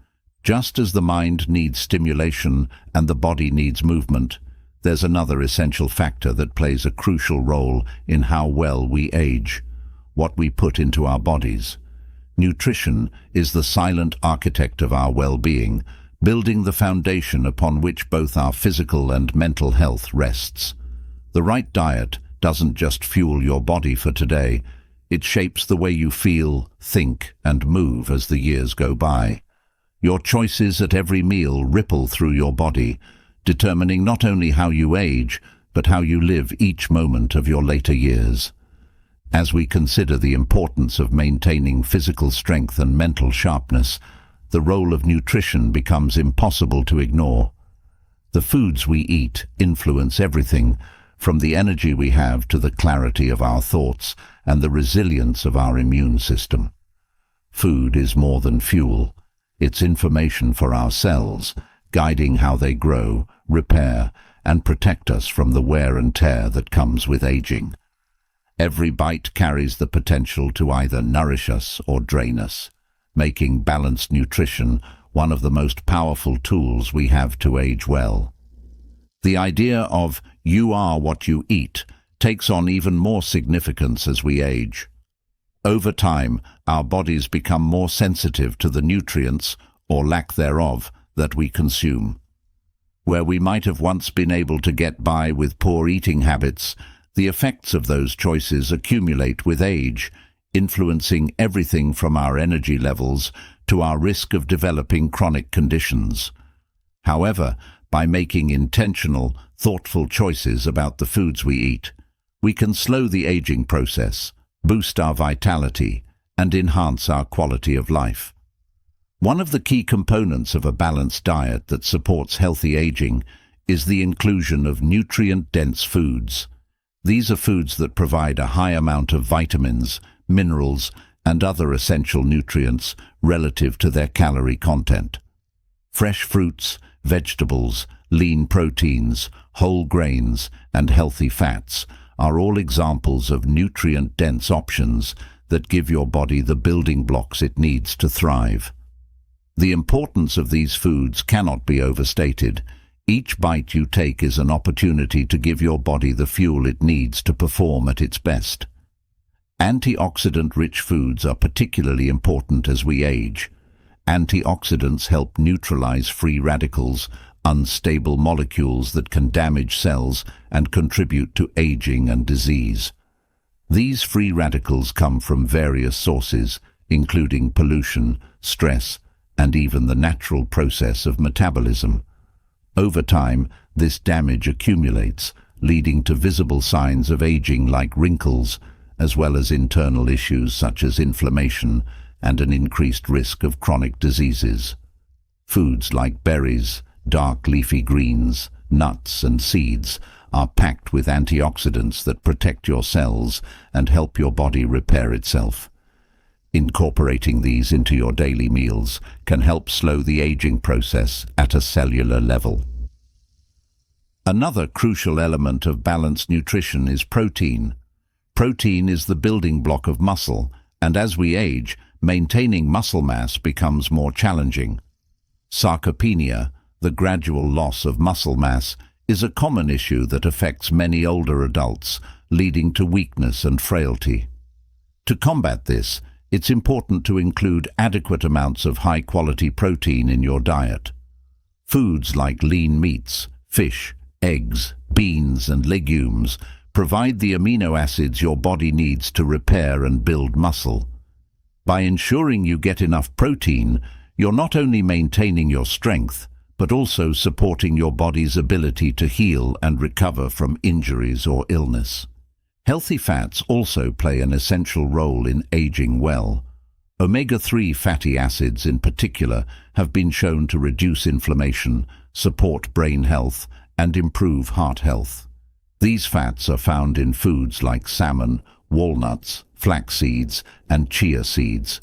Speaker 1: Just as the mind needs stimulation and the body needs movement, there's another essential factor that plays a crucial role in how well we age: what we put into our bodies. Nutrition is the silent architect of our well-being, building the foundation upon which both our physical and mental health rests. The right diet doesn't just fuel your body for today, it shapes the way you feel, think, and move as the years go by. Your choices at every meal ripple through your body, determining not only how you age, but how you live each moment of your later years. As we consider the importance of maintaining physical strength and mental sharpness, the role of nutrition becomes impossible to ignore. The foods we eat influence everything, from the energy we have to the clarity of our thoughts and the resilience of our immune system. Food is more than fuel. It's information for our cells, guiding how they grow, repair, and protect us from the wear and tear that comes with aging. Every bite carries the potential to either nourish us or drain us, making balanced nutrition one of the most powerful tools we have to age well. The idea of "you are what you eat" takes on even more significance as we age. Over time, our bodies become more sensitive to the nutrients, or lack thereof, that we consume. Where we might have once been able to get by with poor eating habits, the effects of those choices accumulate with age, influencing everything from our energy levels to our risk of developing chronic conditions. However, by making intentional, thoughtful choices about the foods we eat, we can slow the aging process, boost our vitality, and enhance our quality of life. One of the key components of a balanced diet that supports healthy aging is the inclusion of nutrient-dense foods. These are foods that provide a high amount of vitamins, minerals, and other essential nutrients relative to their calorie content. Fresh fruits, vegetables, lean proteins, whole grains, and healthy fats are all examples of nutrient-dense options that give your body the building blocks it needs to thrive. The importance of these foods cannot be overstated. Each bite you take is an opportunity to give your body the fuel it needs to perform at its best. Antioxidant-rich foods are particularly important as we age. Antioxidants help neutralize free radicals, unstable molecules that can damage cells and contribute to aging and disease. These free radicals come from various sources, including pollution, stress, and even the natural process of metabolism. Over time, this damage accumulates, leading to visible signs of aging like wrinkles, as well as internal issues such as inflammation and an increased risk of chronic diseases. Foods like berries, dark leafy greens, nuts and seeds are packed with antioxidants that protect your cells and help your body repair itself. Incorporating these into your daily meals can help slow the aging process at a cellular level. Another crucial element of balanced nutrition is protein. Protein is the building block of muscle, and as we age, maintaining muscle mass becomes more challenging. Sarcopenia, the gradual loss of muscle mass, is a common issue that affects many older adults, leading to weakness and frailty. To combat this, it's important to include adequate amounts of high-quality protein in your diet. Foods like lean meats, fish, eggs, beans, and legumes provide the amino acids your body needs to repair and build muscle. By ensuring you get enough protein, you're not only maintaining your strength, but also supporting your body's ability to heal and recover from injuries or illness. Healthy fats also play an essential role in aging well. Omega-3 fatty acids in particular have been shown to reduce inflammation, support brain health, and improve heart health. These fats are found in foods like salmon, walnuts, flax seeds, and chia seeds.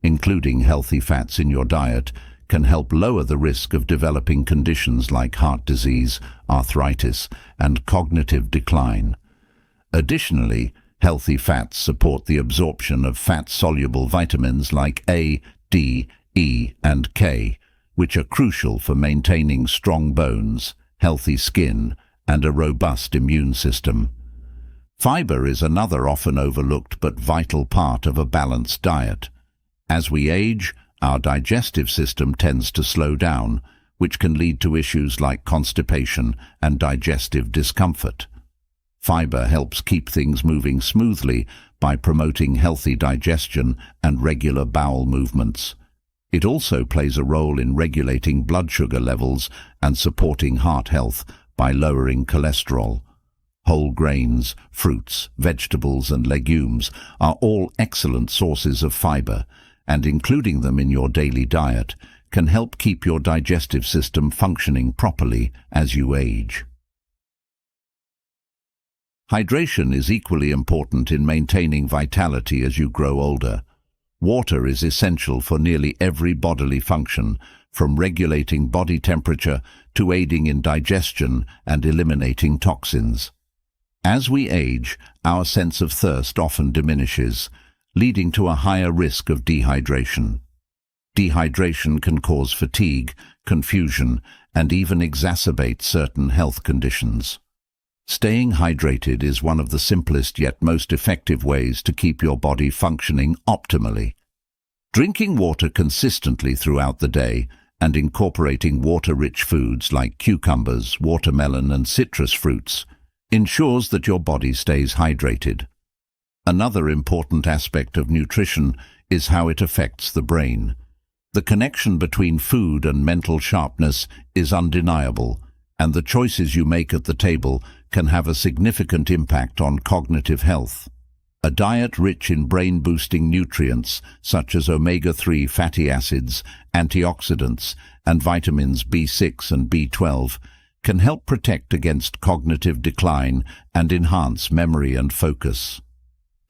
Speaker 1: Including healthy fats in your diet can help lower the risk of developing conditions like heart disease, arthritis, and cognitive decline. Additionally, healthy fats support the absorption of fat-soluble vitamins like A, D, E, and K, which are crucial for maintaining strong bones, healthy skin, and a robust immune system. Fiber is another often overlooked but vital part of a balanced diet. As we age, our digestive system tends to slow down, which can lead to issues like constipation and digestive discomfort. Fiber helps keep things moving smoothly by promoting healthy digestion and regular bowel movements. It also plays a role in regulating blood sugar levels and supporting heart health by lowering cholesterol. Whole grains, fruits, vegetables, and legumes are all excellent sources of fiber, and including them in your daily diet can help keep your digestive system functioning properly as you age. Hydration is equally important in maintaining vitality as you grow older. Water is essential for nearly every bodily function, from regulating body temperature to aiding in digestion and eliminating toxins. As we age, our sense of thirst often diminishes, leading to a higher risk of dehydration. Dehydration can cause fatigue, confusion, and even exacerbate certain health conditions. Staying hydrated is one of the simplest yet most effective ways to keep your body functioning optimally. Drinking water consistently throughout the day and incorporating water-rich foods like cucumbers, watermelon, and citrus fruits ensures that your body stays hydrated. Another important aspect of nutrition is how it affects the brain. The connection between food and mental sharpness is undeniable, and the choices you make at the table can have a significant impact on cognitive health. A diet rich in brain-boosting nutrients such as omega-3 fatty acids, antioxidants, and vitamins B6 and B12 can help protect against cognitive decline and enhance memory and focus.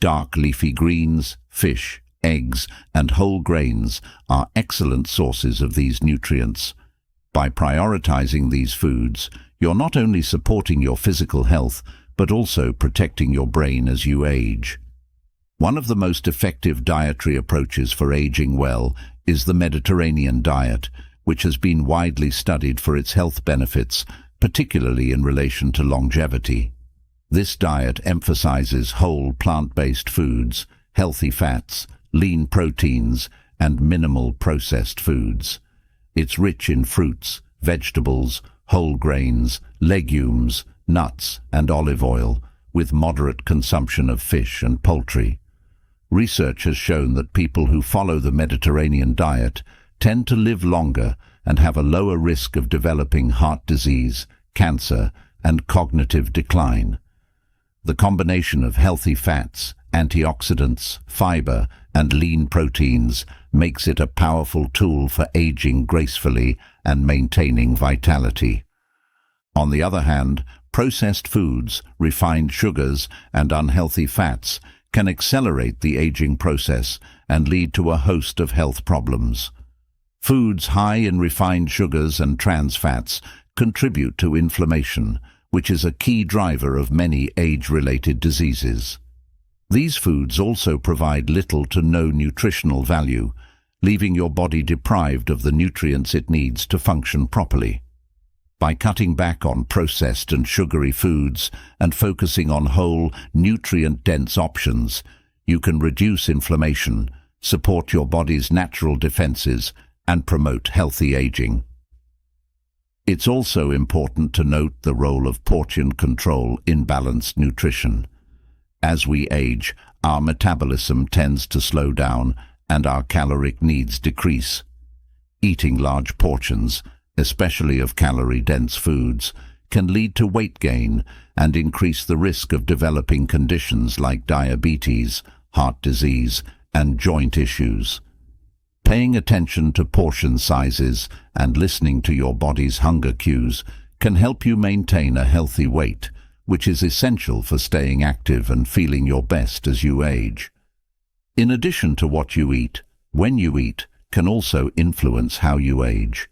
Speaker 1: Dark leafy greens, fish, eggs, and whole grains are excellent sources of these nutrients. By prioritizing these foods, you're not only supporting your physical health, but also protecting your brain as you age. One of the most effective dietary approaches for aging well is the Mediterranean diet, which has been widely studied for its health benefits, particularly in relation to longevity. This diet emphasizes whole plant-based foods, healthy fats, lean proteins, and minimal processed foods. It's rich in fruits, vegetables, whole grains, legumes, nuts, and olive oil, with moderate consumption of fish and poultry. Research has shown that people who follow the Mediterranean diet tend to live longer and have a lower risk of developing heart disease, cancer, and cognitive decline. The combination of healthy fats, antioxidants, fiber, and lean proteins makes it a powerful tool for aging gracefully and maintaining vitality. On the other hand, processed foods, refined sugars, and unhealthy fats can accelerate the aging process and lead to a host of health problems. Foods high in refined sugars and trans fats contribute to inflammation, which is a key driver of many age-related diseases. These foods also provide little to no nutritional value, leaving your body deprived of the nutrients it needs to function properly. By cutting back on processed and sugary foods and focusing on whole, nutrient-dense options, you can reduce inflammation, support your body's natural defenses, and promote healthy aging. It's also important to note the role of portion control in balanced nutrition. As we age, our metabolism tends to slow down and our caloric needs decrease. Eating large portions, especially of calorie-dense foods, can lead to weight gain and increase the risk of developing conditions like diabetes, heart disease, and joint issues. Paying attention to portion sizes and listening to your body's hunger cues can help you maintain a healthy weight, which is essential for staying active and feeling your best as you age. In addition to what you eat, when you eat can also influence how you age.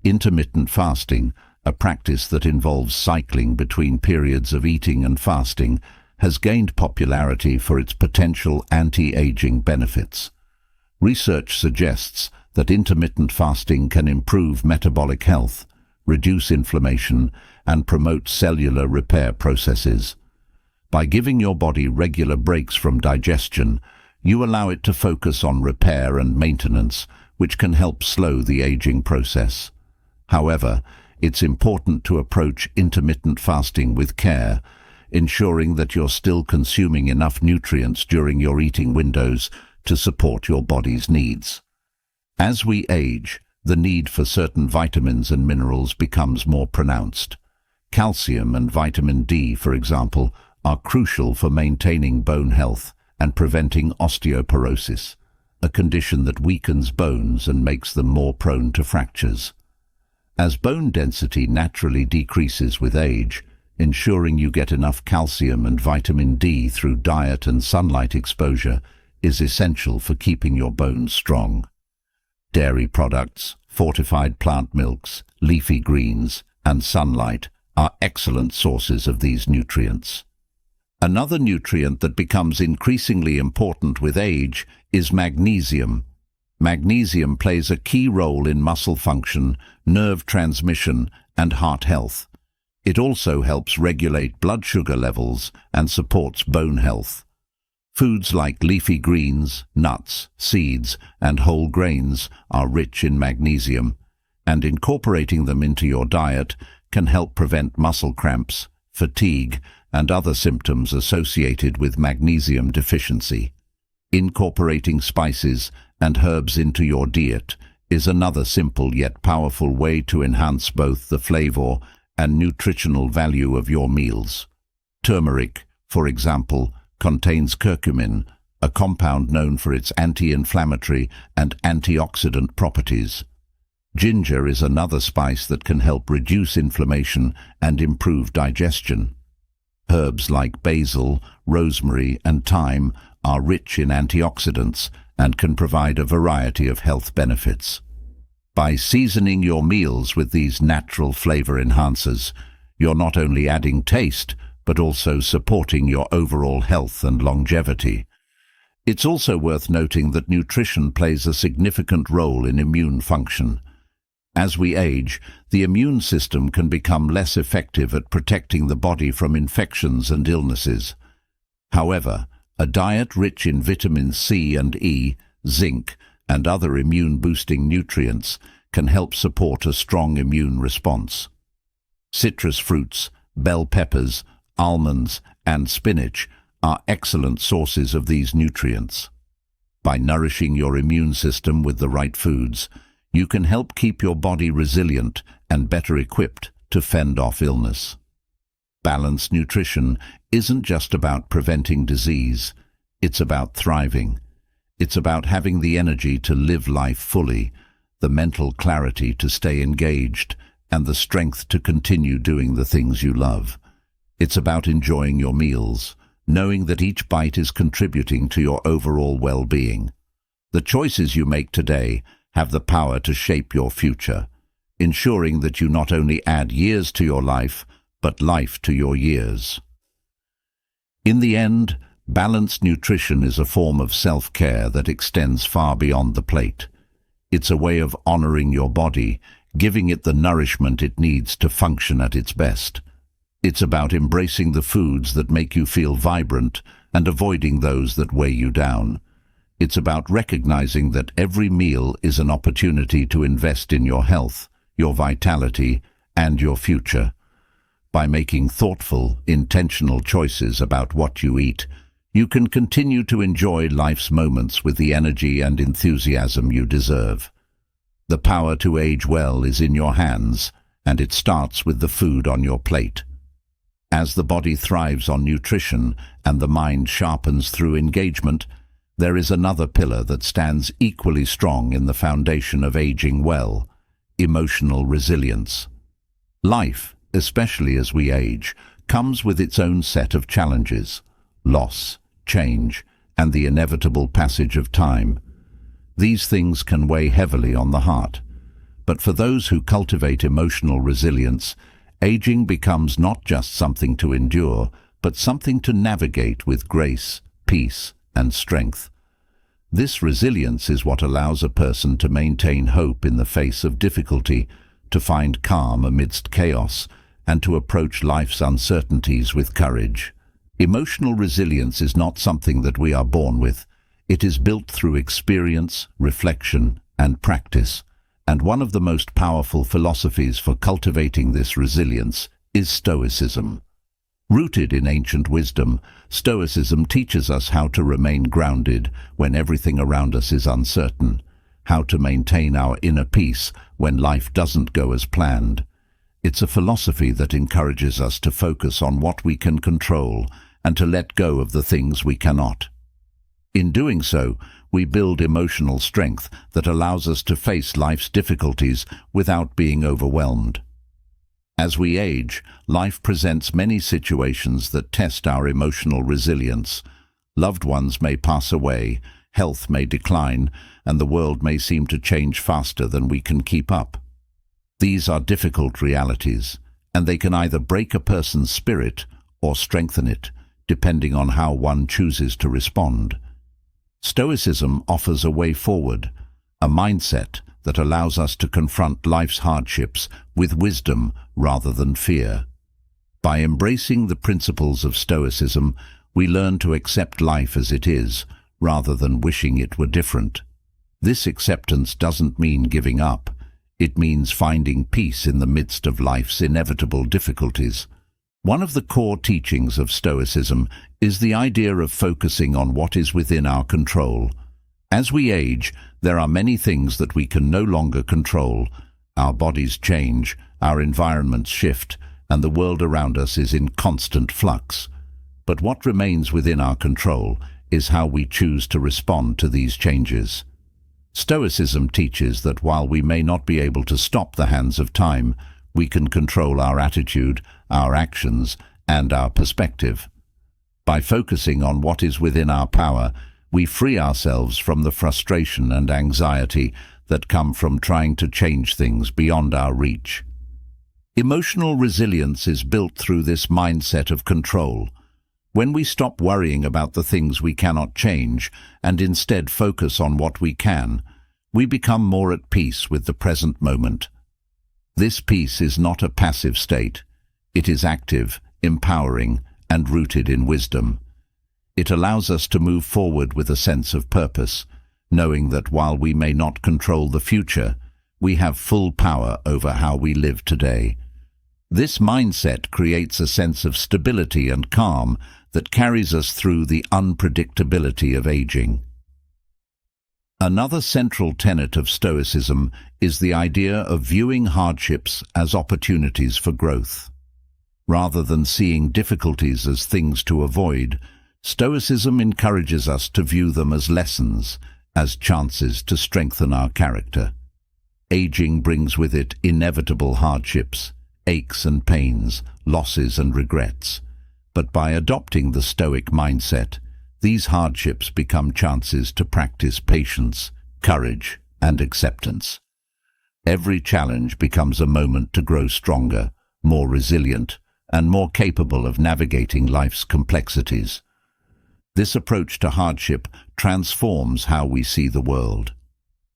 Speaker 1: Intermittent fasting, a practice that involves cycling between periods of eating and fasting, has gained popularity for its potential anti-aging benefits. Research suggests that intermittent fasting can improve metabolic health, reduce inflammation, and promote cellular repair processes. By giving your body regular breaks from digestion, you allow it to focus on repair and maintenance, which can help slow the aging process. However, it's important to approach intermittent fasting with care, ensuring that you're still consuming enough nutrients during your eating windows to support your body's needs. As we age, the need for certain vitamins and minerals becomes more pronounced. Calcium and vitamin D, for example, are crucial for maintaining bone health and preventing osteoporosis, a condition that weakens bones and makes them more prone to fractures. As bone density naturally decreases with age, ensuring you get enough calcium and vitamin D through diet and sunlight exposure is essential for keeping your bones strong. Dairy products, fortified plant milks, leafy greens, and sunlight are excellent sources of these nutrients. Another nutrient that becomes increasingly important with age is magnesium. Magnesium plays a key role in muscle function, nerve transmission, and heart health. It also helps regulate blood sugar levels and supports bone health. Foods like leafy greens, nuts, seeds, and whole grains are rich in magnesium, and incorporating them into your diet can help prevent muscle cramps, fatigue, and other symptoms associated with magnesium deficiency. Incorporating spices and herbs into your diet is another simple yet powerful way to enhance both the flavor and nutritional value of your meals. Turmeric, for example, contains curcumin, a compound known for its anti-inflammatory and antioxidant properties. Ginger is another spice that can help reduce inflammation and improve digestion. Herbs like basil, rosemary, and thyme are rich in antioxidants and can provide a variety of health benefits. By seasoning your meals with these natural flavor enhancers, you're not only adding taste, but also supporting your overall health and longevity. It's also worth noting that nutrition plays a significant role in immune function. As we age, the immune system can become less effective at protecting the body from infections and illnesses. However, a diet rich in vitamins C and E, zinc, and other immune-boosting nutrients can help support a strong immune response. Citrus fruits, bell peppers, almonds, and spinach are excellent sources of these nutrients. By nourishing your immune system with the right foods, you can help keep your body resilient and better equipped to fend off illness. Balanced nutrition isn't just about preventing disease, it's about thriving. It's about having the energy to live life fully, the mental clarity to stay engaged, and the strength to continue doing the things you love. It's about enjoying your meals, knowing that each bite is contributing to your overall well-being. The choices you make today have the power to shape your future, ensuring that you not only add years to your life, but life to your years. In the end, balanced nutrition is a form of self-care that extends far beyond the plate. It's a way of honoring your body, giving it the nourishment it needs to function at its best. It's about embracing the foods that make you feel vibrant and avoiding those that weigh you down. It's about recognizing that every meal is an opportunity to invest in your health, your vitality, and your future. By making thoughtful, intentional choices about what you eat, you can continue to enjoy life's moments with the energy and enthusiasm you deserve. The power to age well is in your hands, and it starts with the food on your plate. As the body thrives on nutrition and the mind sharpens through engagement, there is another pillar that stands equally strong in the foundation of aging well: emotional resilience. Life, especially as we age, comes with its own set of challenges: loss, change, and the inevitable passage of time. These things can weigh heavily on the heart. But for those who cultivate emotional resilience, aging becomes not just something to endure, but something to navigate with grace, peace, and strength. This resilience is what allows a person to maintain hope in the face of difficulty, to find calm amidst chaos, and to approach life's uncertainties with courage. Emotional resilience is not something that we are born with. It is built through experience, reflection, and practice. And one of the most powerful philosophies for cultivating this resilience is Stoicism. Rooted in ancient wisdom, Stoicism teaches us how to remain grounded when everything around us is uncertain, how to maintain our inner peace when life doesn't go as planned. It's a philosophy that encourages us to focus on what we can control and to let go of the things we cannot. In doing so, we build emotional strength that allows us to face life's difficulties without being overwhelmed. As we age, life presents many situations that test our emotional resilience. Loved ones may pass away, health may decline, and the world may seem to change faster than we can keep up. These are difficult realities, and they can either break a person's spirit or strengthen it, depending on how one chooses to respond. Stoicism offers a way forward, a mindset that allows us to confront life's hardships with wisdom rather than fear. By embracing the principles of Stoicism, we learn to accept life as it is, rather than wishing it were different. This acceptance doesn't mean giving up. It means finding peace in the midst of life's inevitable difficulties. One of the core teachings of Stoicism is the idea of focusing on what is within our control. As we age, there are many things that we can no longer control. Our bodies change, our environments shift, and the world around us is in constant flux. But what remains within our control is how we choose to respond to these changes. Stoicism teaches that while we may not be able to stop the hands of time, we can control our attitude, our actions, and our perspective. By focusing on what is within our power, we free ourselves from the frustration and anxiety that come from trying to change things beyond our reach. Emotional resilience is built through this mindset of control. When we stop worrying about the things we cannot change and instead focus on what we can, we become more at peace with the present moment This peace is not a passive state. It is active, empowering, and rooted in wisdom. It allows us to move forward with a sense of purpose, knowing that while we may not control the future, we have full power over how we live today. This mindset creates a sense of stability and calm that carries us through the unpredictability of aging. Another central tenet of Stoicism is the idea of viewing hardships as opportunities for growth. Rather than seeing difficulties as things to avoid, Stoicism encourages us to view them as lessons, as chances to strengthen our character. Aging brings with it inevitable hardships, aches and pains, losses and regrets. But by adopting the Stoic mindset, these hardships become chances to practice patience, courage, and acceptance. Every challenge becomes a moment to grow stronger, more resilient, and more capable of navigating life's complexities. This approach to hardship transforms how we see the world.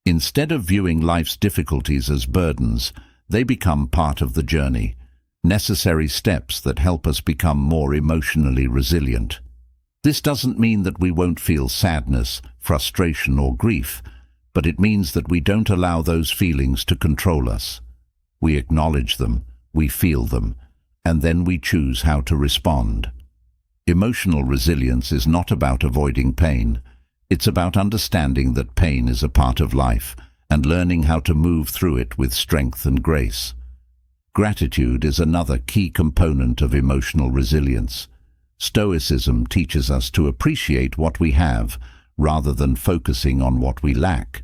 Speaker 1: Instead of viewing life's difficulties as burdens, they become part of the journey, necessary steps that help us become more emotionally resilient. This doesn't mean that we won't feel sadness, frustration, or grief, but it means that we don't allow those feelings to control us. We acknowledge them, we feel them, and then we choose how to respond. Emotional resilience is not about avoiding pain. It's about understanding that pain is a part of life and learning how to move through it with strength and grace. Gratitude is another key component of emotional resilience. Stoicism teaches us to appreciate what we have rather than focusing on what we lack.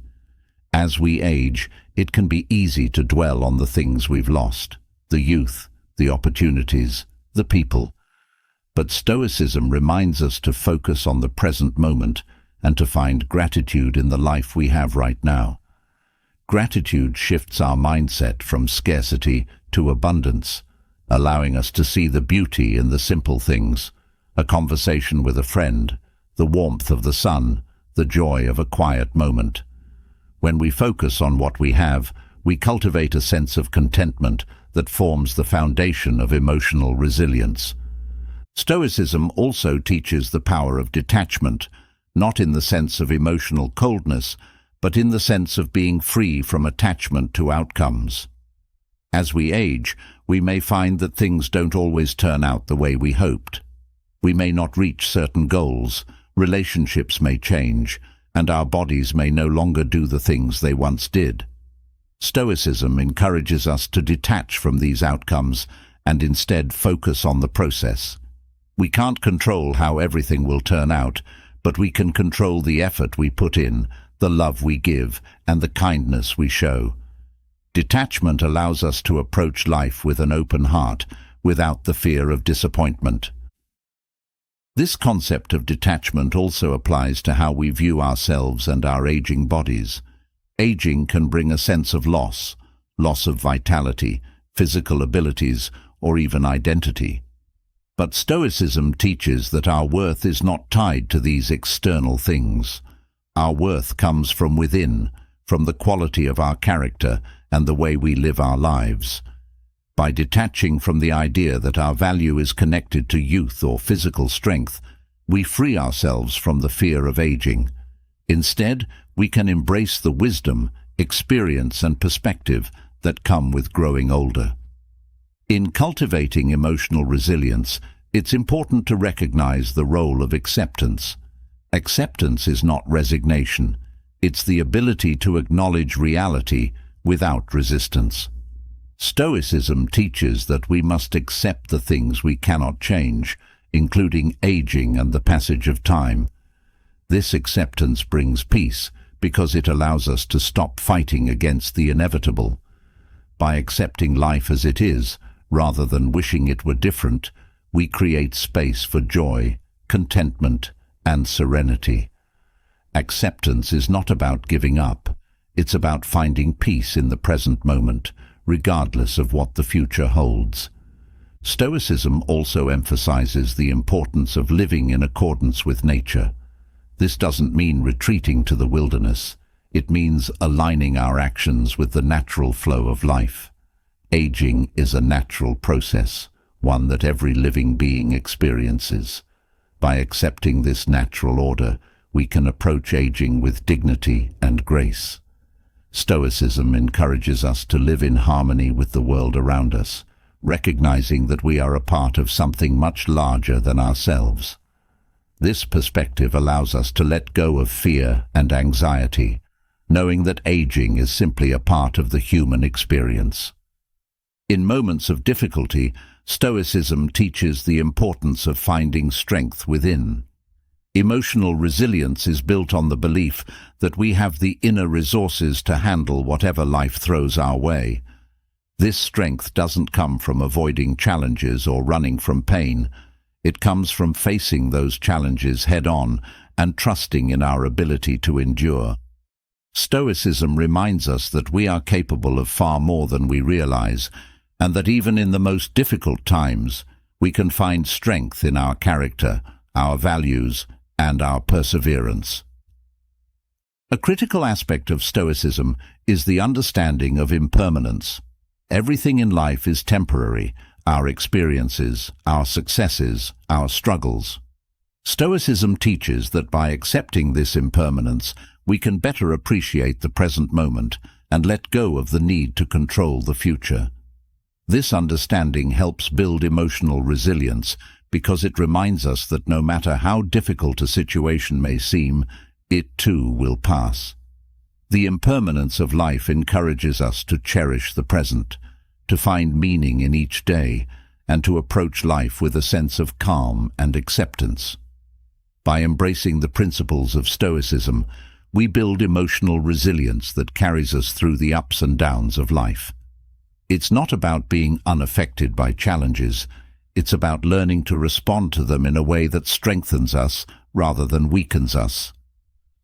Speaker 1: As we age, it can be easy to dwell on the things we've lost, the youth, the opportunities, the people. But Stoicism reminds us to focus on the present moment and to find gratitude in the life we have right now. Gratitude shifts our mindset from scarcity to abundance, allowing us to see the beauty in the simple things, a conversation with a friend, the warmth of the sun, the joy of a quiet moment. When we focus on what we have, we cultivate a sense of contentment that forms the foundation of emotional resilience. Stoicism also teaches the power of detachment, not in the sense of emotional coldness, but in the sense of being free from attachment to outcomes. As we age, we may find that things don't always turn out the way we hoped. We may not reach certain goals, relationships may change, and our bodies may no longer do the things they once did. Stoicism encourages us to detach from these outcomes and instead focus on the process. We can't control how everything will turn out, but we can control the effort we put in, the love we give, and the kindness we show. Detachment allows us to approach life with an open heart, without the fear of disappointment. This concept of detachment also applies to how we view ourselves and our aging bodies. Aging can bring a sense of loss of vitality, physical abilities, or even identity. But Stoicism teaches that our worth is not tied to these external things. Our worth comes from within, from the quality of our character and the way we live our lives. By detaching from the idea that our value is connected to youth or physical strength, we free ourselves from the fear of aging. Instead, we can embrace the wisdom, experience, and perspective that come with growing older. In cultivating emotional resilience, it's important to recognize the role of acceptance. Acceptance is not resignation. It's the ability to acknowledge reality without resistance. Stoicism teaches that we must accept the things we cannot change, including aging and the passage of time. This acceptance brings peace because it allows us to stop fighting against the inevitable. By accepting life as it is, rather than wishing it were different, we create space for joy, contentment, and serenity. Acceptance is not about giving up. It's about finding peace in the present moment, regardless of what the future holds. Stoicism also emphasizes the importance of living in accordance with nature. This doesn't mean retreating to the wilderness. It means aligning our actions with the natural flow of life. Aging is a natural process, one that every living being experiences. By accepting this natural order, we can approach aging with dignity and grace. Stoicism encourages us to live in harmony with the world around us, recognizing that we are a part of something much larger than ourselves. This perspective allows us to let go of fear and anxiety, knowing that aging is simply a part of the human experience. In moments of difficulty, Stoicism teaches the importance of finding strength within. Emotional resilience is built on the belief that we have the inner resources to handle whatever life throws our way. This strength doesn't come from avoiding challenges or running from pain. It comes from facing those challenges head-on and trusting in our ability to endure. Stoicism reminds us that we are capable of far more than we realize, and that even in the most difficult times, we can find strength in our character, our values, and our perseverance. A critical aspect of Stoicism is the understanding of impermanence. Everything in life is temporary, our experiences, our successes, our struggles. Stoicism teaches that by accepting this impermanence, we can better appreciate the present moment and let go of the need to control the future. This understanding helps build emotional resilience because it reminds us that no matter how difficult a situation may seem, it too will pass. The impermanence of life encourages us to cherish the present, to find meaning in each day, and to approach life with a sense of calm and acceptance. By embracing the principles of Stoicism, we build emotional resilience that carries us through the ups and downs of life. It's not about being unaffected by challenges. It's about learning to respond to them in a way that strengthens us rather than weakens us.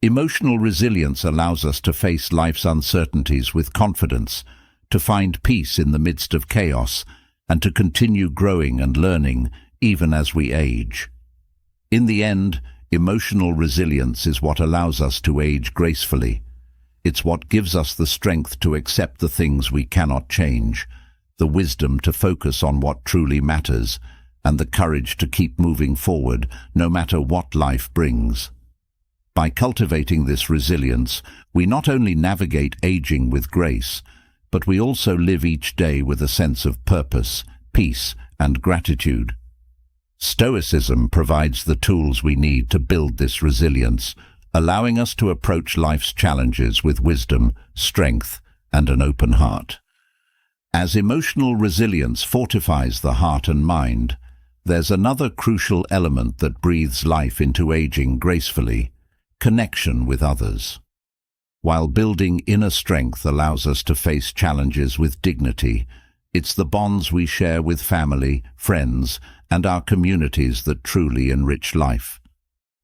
Speaker 1: Emotional resilience allows us to face life's uncertainties with confidence, to find peace in the midst of chaos, and to continue growing and learning even as we age. In the end, emotional resilience is what allows us to age gracefully. It's what gives us the strength to accept the things we cannot change, the wisdom to focus on what truly matters, and the courage to keep moving forward no matter what life brings. By cultivating this resilience, we not only navigate aging with grace, but we also live each day with a sense of purpose, peace, and gratitude. Stoicism provides the tools we need to build this resilience, allowing us to approach life's challenges with wisdom, strength, and an open heart. As emotional resilience fortifies the heart and mind, there's another crucial element that breathes life into aging gracefully: connection with others. While building inner strength allows us to face challenges with dignity, it's the bonds we share with family, friends, and our communities that truly enrich life.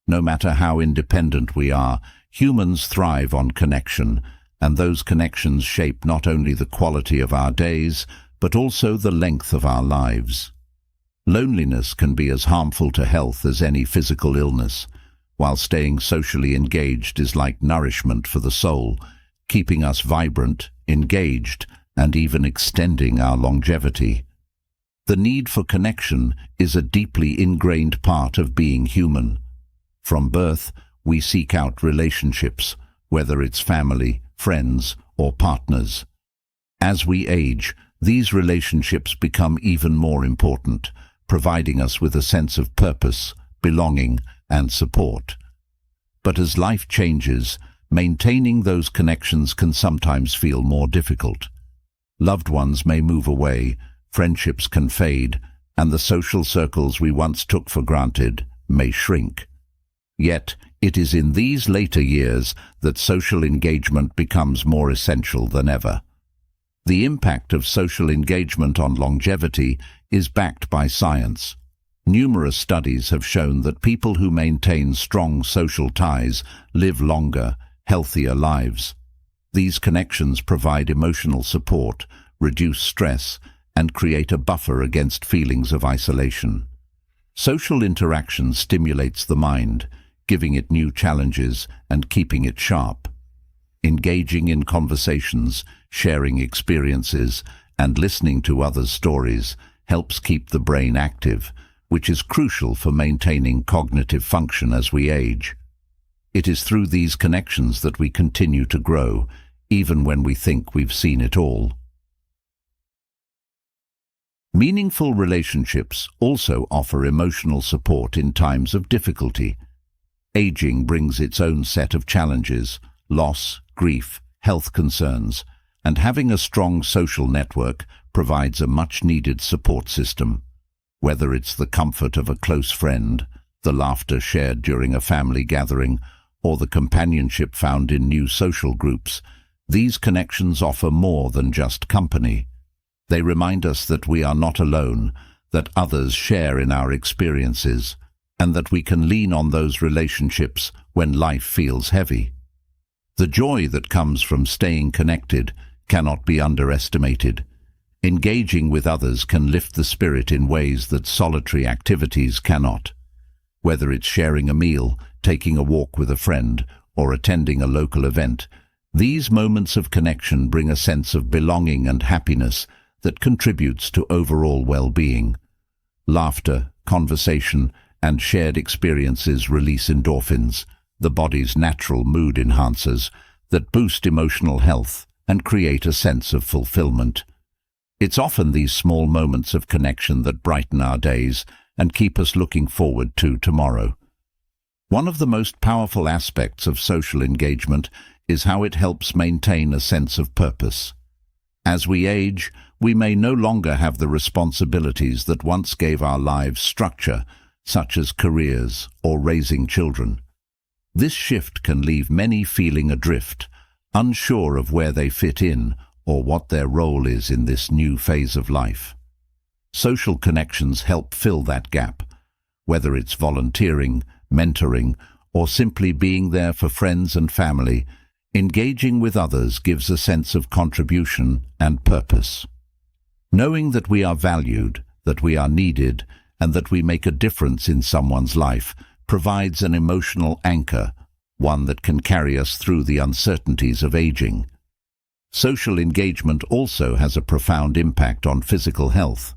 Speaker 1: No matter how independent we are, humans thrive on connection, and those connections shape not only the quality of our days, but also the length of our lives. Loneliness can be as harmful to health as any physical illness, while staying socially engaged is like nourishment for the soul, keeping us vibrant, engaged, and even extending our longevity. The need for connection is a deeply ingrained part of being human. From birth, we seek out relationships, whether it's family, friends, or partners. As we age, these relationships become even more important, providing us with a sense of purpose, belonging, and support. But as life changes, maintaining those connections can sometimes feel more difficult. Loved ones may move away, friendships can fade, and the social circles we once took for granted may shrink. Yet, it is in these later years that social engagement becomes more essential than ever. The impact of social engagement on longevity is backed by science. Numerous studies have shown that people who maintain strong social ties live longer, healthier lives. These connections provide emotional support, reduce stress, and create a buffer against feelings of isolation. Social interaction stimulates the mind, giving it new challenges and keeping it sharp. Engaging in conversations, sharing experiences, and listening to others' stories helps keep the brain active, which is crucial for maintaining cognitive function as we age. It is through these connections that we continue to grow, even when we think we've seen it all. Meaningful relationships also offer emotional support in times of difficulty. Aging brings its own set of challenges: loss, grief, health concerns, and having a strong social network provides a much-needed support system. Whether it's the comfort of a close friend, the laughter shared during a family gathering, or the companionship found in new social groups, these connections offer more than just company. They remind us that we are not alone, that others share in our experiences, and that we can lean on those relationships when life feels heavy. The joy that comes from staying connected cannot be underestimated. Engaging with others can lift the spirit in ways that solitary activities cannot. Whether it's sharing a meal, taking a walk with a friend, or attending a local event, these moments of connection bring a sense of belonging and happiness that contributes to overall well-being. Laughter, conversation, and shared experiences release endorphins, the body's natural mood enhancers, that boost emotional health and create a sense of fulfillment. It's often these small moments of connection that brighten our days and keep us looking forward to tomorrow. One of the most powerful aspects of social engagement is how it helps maintain a sense of purpose. As we age, we may no longer have the responsibilities that once gave our lives structure, such as careers or raising children. This shift can leave many feeling adrift, unsure of where they fit in or what their role is in this new phase of life. Social connections help fill that gap, whether it's volunteering, mentoring, or simply being there for friends and family. Engaging with others gives a sense of contribution and purpose. Knowing that we are valued, that we are needed, and that we make a difference in someone's life provides an emotional anchor, one that can carry us through the uncertainties of aging. Social engagement also has a profound impact on physical health.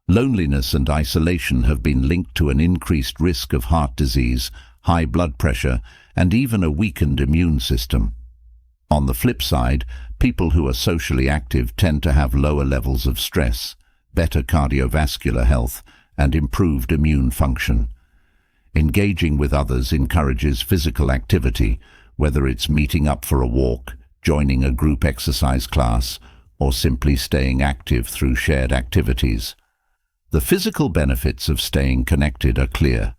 Speaker 1: Loneliness and isolation have been linked to an increased risk of heart disease, high blood pressure, and even a weakened immune system. On the flip side, people who are socially active tend to have lower levels of stress, better cardiovascular health, and improved immune function. Engaging with others encourages physical activity, whether it's meeting up for a walk, joining a group exercise class, or simply staying active through shared activities. The physical benefits of staying connected are clear.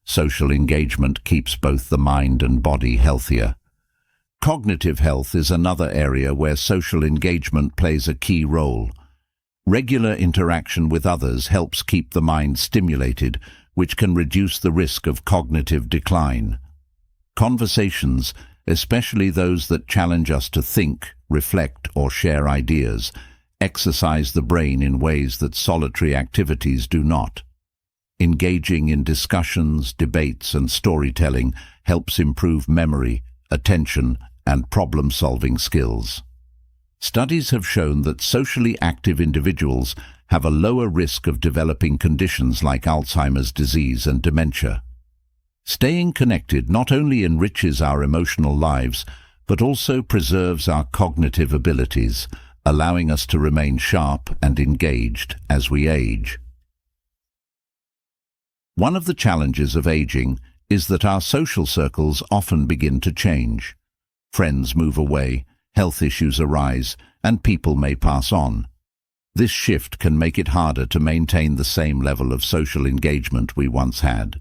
Speaker 1: Social engagement keeps both the mind and body healthier. Cognitive health is another area where social engagement plays a key role. Regular interaction with others helps keep the mind stimulated, which can reduce the risk of cognitive decline. Conversations, especially those that challenge us to think, reflect, or share ideas, exercise the brain in ways that solitary activities do not. Engaging in discussions, debates, and storytelling helps improve memory, attention, and problem-solving skills. Studies have shown that socially active individuals have a lower risk of developing conditions like Alzheimer's disease and dementia. Staying connected not only enriches our emotional lives, but also preserves our cognitive abilities, allowing us to remain sharp and engaged as we age. One of the challenges of aging is that our social circles often begin to change. Friends move away, health issues arise, and people may pass on. This shift can make it harder to maintain the same level of social engagement we once had.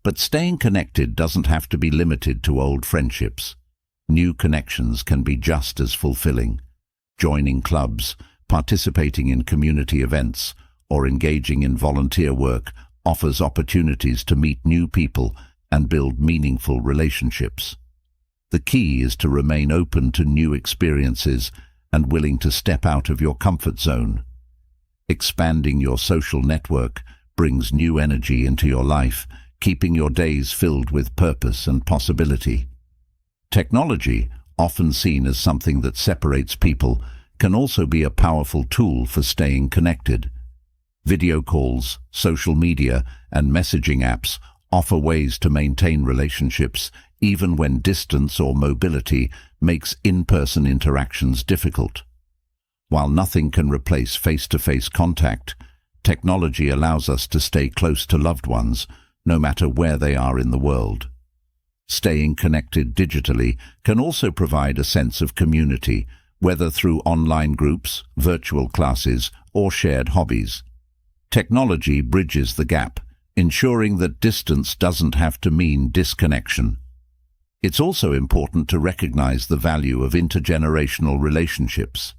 Speaker 1: But staying connected doesn't have to be limited to old friendships. New connections can be just as fulfilling. Joining clubs, participating in community events, or engaging in volunteer work offers opportunities to meet new people and build meaningful relationships. The key is to remain open to new experiences and willing to step out of your comfort zone. Expanding your social network brings new energy into your life, keeping your days filled with purpose and possibility. Technology, often seen as something that separates people, can also be a powerful tool for staying connected. Video calls, social media, and messaging apps offer ways to maintain relationships even when distance or mobility makes in-person interactions difficult. While nothing can replace face-to-face contact, technology allows us to stay close to loved ones, no matter where they are in the world. Staying connected digitally can also provide a sense of community, whether through online groups, virtual classes, or shared hobbies. Technology bridges the gap, ensuring that distance doesn't have to mean disconnection. It's also important to recognize the value of intergenerational relationships.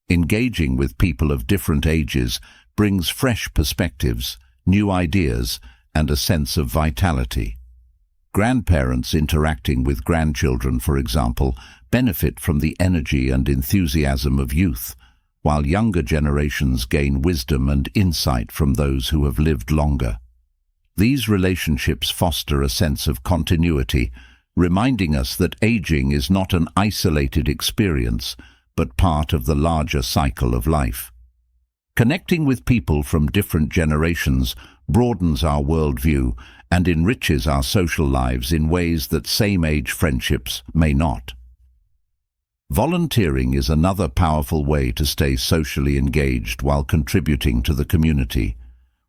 Speaker 1: Engaging with people of different ages brings fresh perspectives, new ideas, and a sense of vitality. Grandparents interacting with grandchildren, for example, benefit from the energy and enthusiasm of youth, while younger generations gain wisdom and insight from those who have lived longer. These relationships foster a sense of continuity, reminding us that aging is not an isolated experience, but part of the larger cycle of life. Connecting with people from different generations broadens our worldview and enriches our social lives in ways that same-age friendships may not. Volunteering is another powerful way to stay socially engaged while contributing to the community.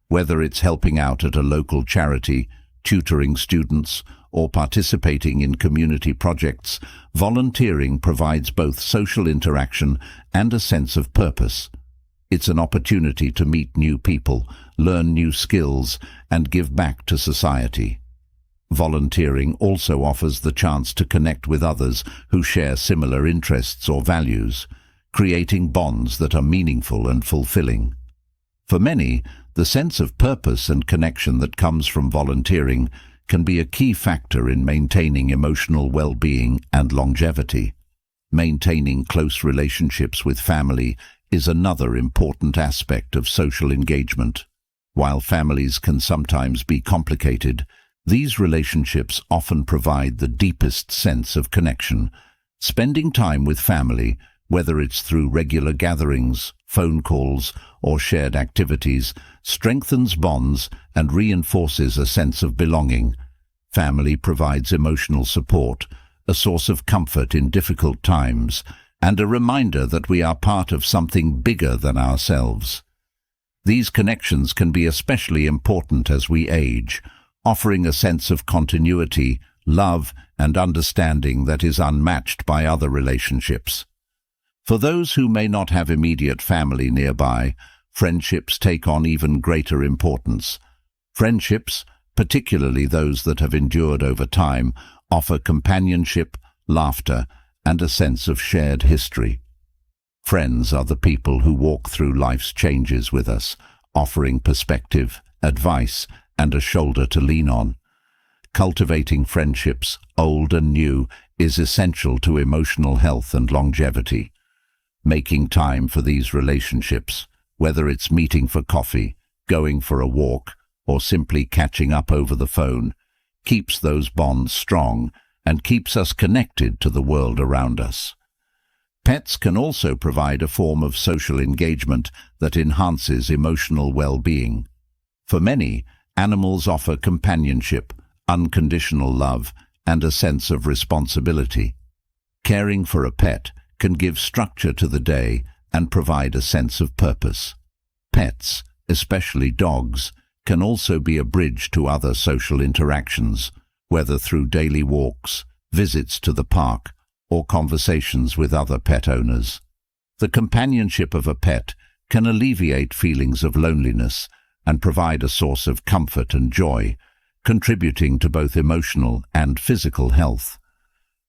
Speaker 1: Whether it's helping out at a local charity, tutoring students, or participating in community projects, volunteering provides both social interaction and a sense of purpose. It's an opportunity to meet new people, learn new skills, and give back to society. Volunteering also offers the chance to connect with others who share similar interests or values, creating bonds that are meaningful and fulfilling. For many, the sense of purpose and connection that comes from volunteering can be a key factor in maintaining emotional well-being and longevity. Maintaining close relationships with family is another important aspect of social engagement. While families can sometimes be complicated, these relationships often provide the deepest sense of connection. Spending time with family, whether it's through regular gatherings, phone calls, or shared activities, strengthens bonds and reinforces a sense of belonging. Family provides emotional support, a source of comfort in difficult times, and a reminder that we are part of something bigger than ourselves. These connections can be especially important as we age, offering a sense of continuity, love, and understanding that is unmatched by other relationships. For those who may not have immediate family nearby, friendships take on even greater importance. Friendships, particularly those that have endured over time, offer companionship, laughter, and a sense of shared history. Friends are the people who walk through life's changes with us, offering perspective, advice, and a shoulder to lean on. Cultivating friendships, old and new, is essential to emotional health and longevity. Making time for these relationships, whether it's meeting for coffee, going for a walk, or simply catching up over the phone, keeps those bonds strong and keeps us connected to the world around us. Pets can also provide a form of social engagement that enhances emotional well-being. For many, animals offer companionship, unconditional love, and a sense of responsibility. Caring for a pet can give structure to the day and provide a sense of purpose. Pets, especially dogs, can also be a bridge to other social interactions, whether through daily walks, visits to the park, or conversations with other pet owners. The companionship of a pet can alleviate feelings of loneliness and provide a source of comfort and joy, contributing to both emotional and physical health.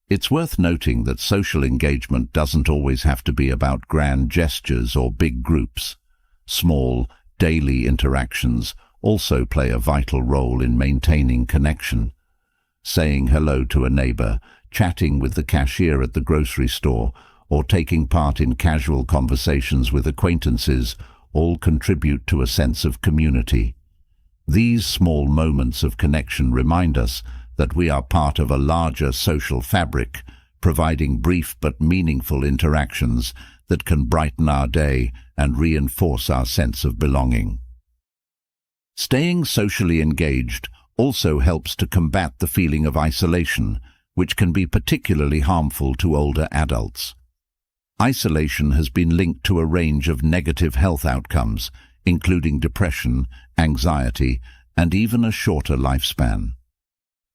Speaker 1: It's worth noting that social engagement doesn't always have to be about grand gestures or big groups. Small, daily interactions also play a vital role in maintaining connection. Saying hello to a neighbor, chatting with the cashier at the grocery store, or taking part in casual conversations with acquaintances all contribute to a sense of community. These small moments of connection remind us that we are part of a larger social fabric, providing brief but meaningful interactions that can brighten our day and reinforce our sense of belonging. Staying socially engaged also helps to combat the feeling of isolation, which can be particularly harmful to older adults. Isolation has been linked to a range of negative health outcomes, including depression, anxiety, and even a shorter lifespan.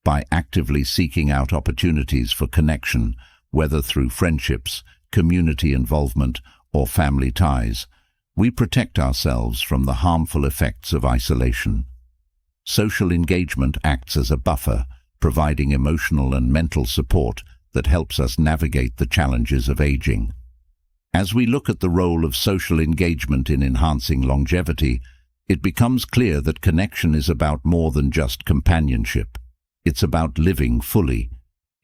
Speaker 1: By actively seeking out opportunities for connection, whether through friendships, community involvement, or family ties, we protect ourselves from the harmful effects of isolation. Social engagement acts as a buffer, providing emotional and mental support that helps us navigate the challenges of aging. As we look at the role of social engagement in enhancing longevity, it becomes clear that connection is about more than just companionship. It's about living fully.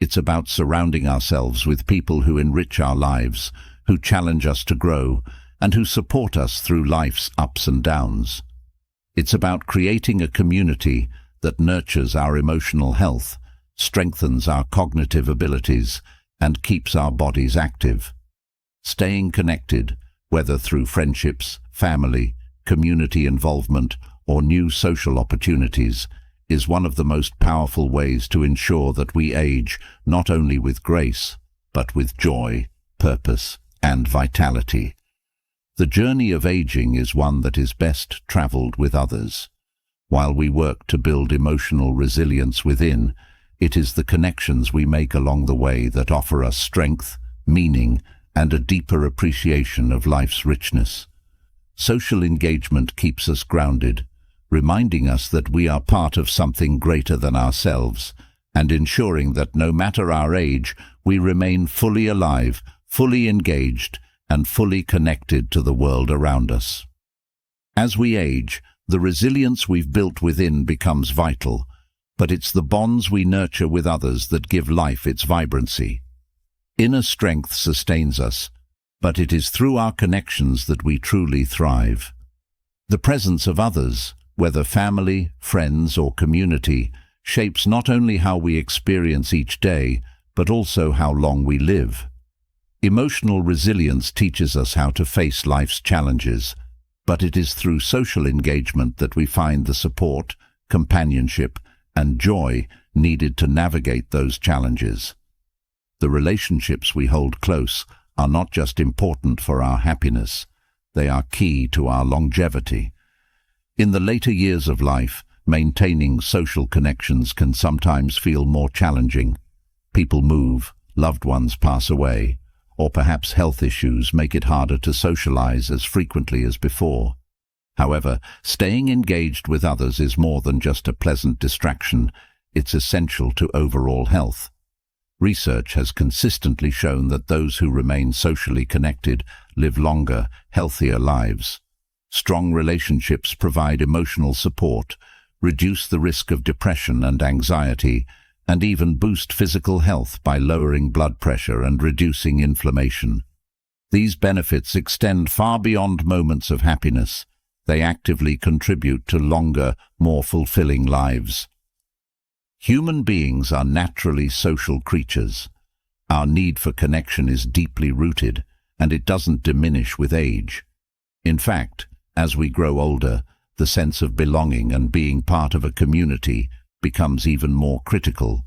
Speaker 1: It's about surrounding ourselves with people who enrich our lives, who challenge us to grow, and who support us through life's ups and downs. It's about creating a community that nurtures our emotional health, strengthens our cognitive abilities, and keeps our bodies active. Staying connected, whether through friendships, family, community involvement, or new social opportunities, is one of the most powerful ways to ensure that we age not only with grace, but with joy, purpose, and vitality. The journey of aging is one that is best traveled with others. While we work to build emotional resilience within, it is the connections we make along the way that offer us strength, meaning, and a deeper appreciation of life's richness. Social engagement keeps us grounded, reminding us that we are part of something greater than ourselves, and ensuring that no matter our age, we remain fully alive, fully engaged, and fully connected to the world around us. As we age, the resilience we've built within becomes vital, but it's the bonds we nurture with others that give life its vibrancy. Inner strength sustains us, but it is through our connections that we truly thrive. The presence of others, whether family, friends, or community, shapes not only how we experience each day, but also how long we live. Emotional resilience teaches us how to face life's challenges, but it is through social engagement that we find the support, companionship, and joy needed to navigate those challenges. The relationships we hold close are not just important for our happiness, they are key to our longevity. In the later years of life, maintaining social connections can sometimes feel more challenging. People move, loved ones pass away, or perhaps health issues make it harder to socialize as frequently as before. However, staying engaged with others is more than just a pleasant distraction. It's essential to overall health. Research has consistently shown that those who remain socially connected live longer, healthier lives. Strong relationships provide emotional support, reduce the risk of depression and anxiety, and even boost physical health by lowering blood pressure and reducing inflammation. These benefits extend far beyond moments of happiness. They actively contribute to longer, more fulfilling lives. Human beings are naturally social creatures. Our need for connection is deeply rooted, and it doesn't diminish with age. In fact, as we grow older, the sense of belonging and being part of a community becomes even more critical.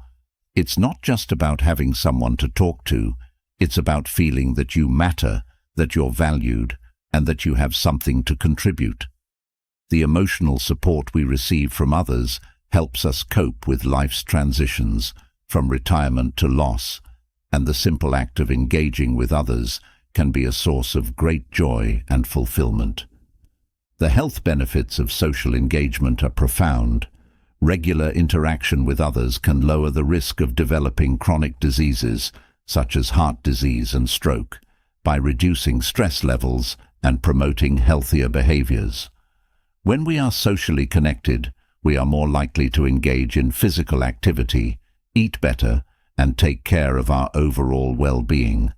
Speaker 1: It's not just about having someone to talk to, it's about feeling that you matter, that you're valued, and that you have something to contribute. The emotional support we receive from others helps us cope with life's transitions, from retirement to loss, and the simple act of engaging with others can be a source of great joy and fulfillment. The health benefits of social engagement are profound. Regular interaction with others can lower the risk of developing chronic diseases, such as heart disease and stroke, by reducing stress levels and promoting healthier behaviors. When we are socially connected, we are more likely to engage in physical activity, eat better, and take care of our overall well-being.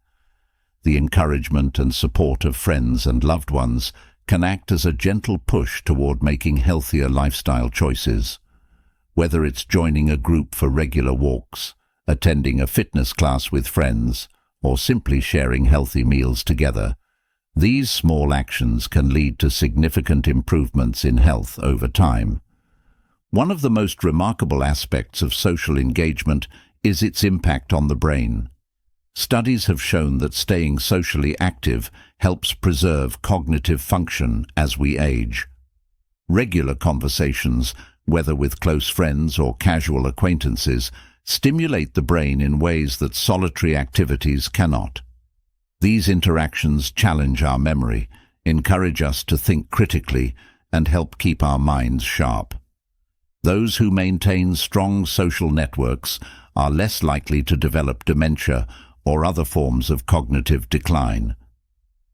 Speaker 1: The encouragement and support of friends and loved ones can act as a gentle push toward making healthier lifestyle choices. Whether it's joining a group for regular walks, attending a fitness class with friends, or simply sharing healthy meals together. These small actions can lead to significant improvements in health over time. One of the most remarkable aspects of social engagement is its impact on the brain. Studies have shown that staying socially active helps preserve cognitive function as we age. Regular conversations, whether with close friends or casual acquaintances, stimulate the brain in ways that solitary activities cannot. These interactions challenge our memory, encourage us to think critically, and help keep our minds sharp. Those who maintain strong social networks are less likely to develop dementia or other forms of cognitive decline.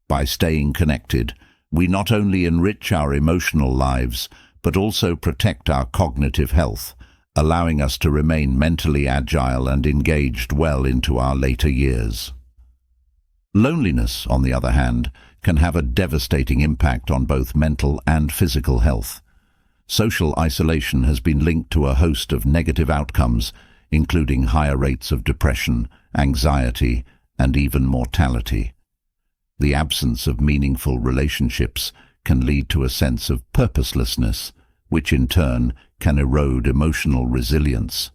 Speaker 1: By staying connected, we not only enrich our emotional lives, but also protect our cognitive health, allowing us to remain mentally agile and engaged well into our later years. Loneliness, on the other hand, can have a devastating impact on both mental and physical health. Social isolation has been linked to a host of negative outcomes, including higher rates of depression, anxiety, and even mortality. The absence of meaningful relationships can lead to a sense of purposelessness, which in turn can erode emotional resilience.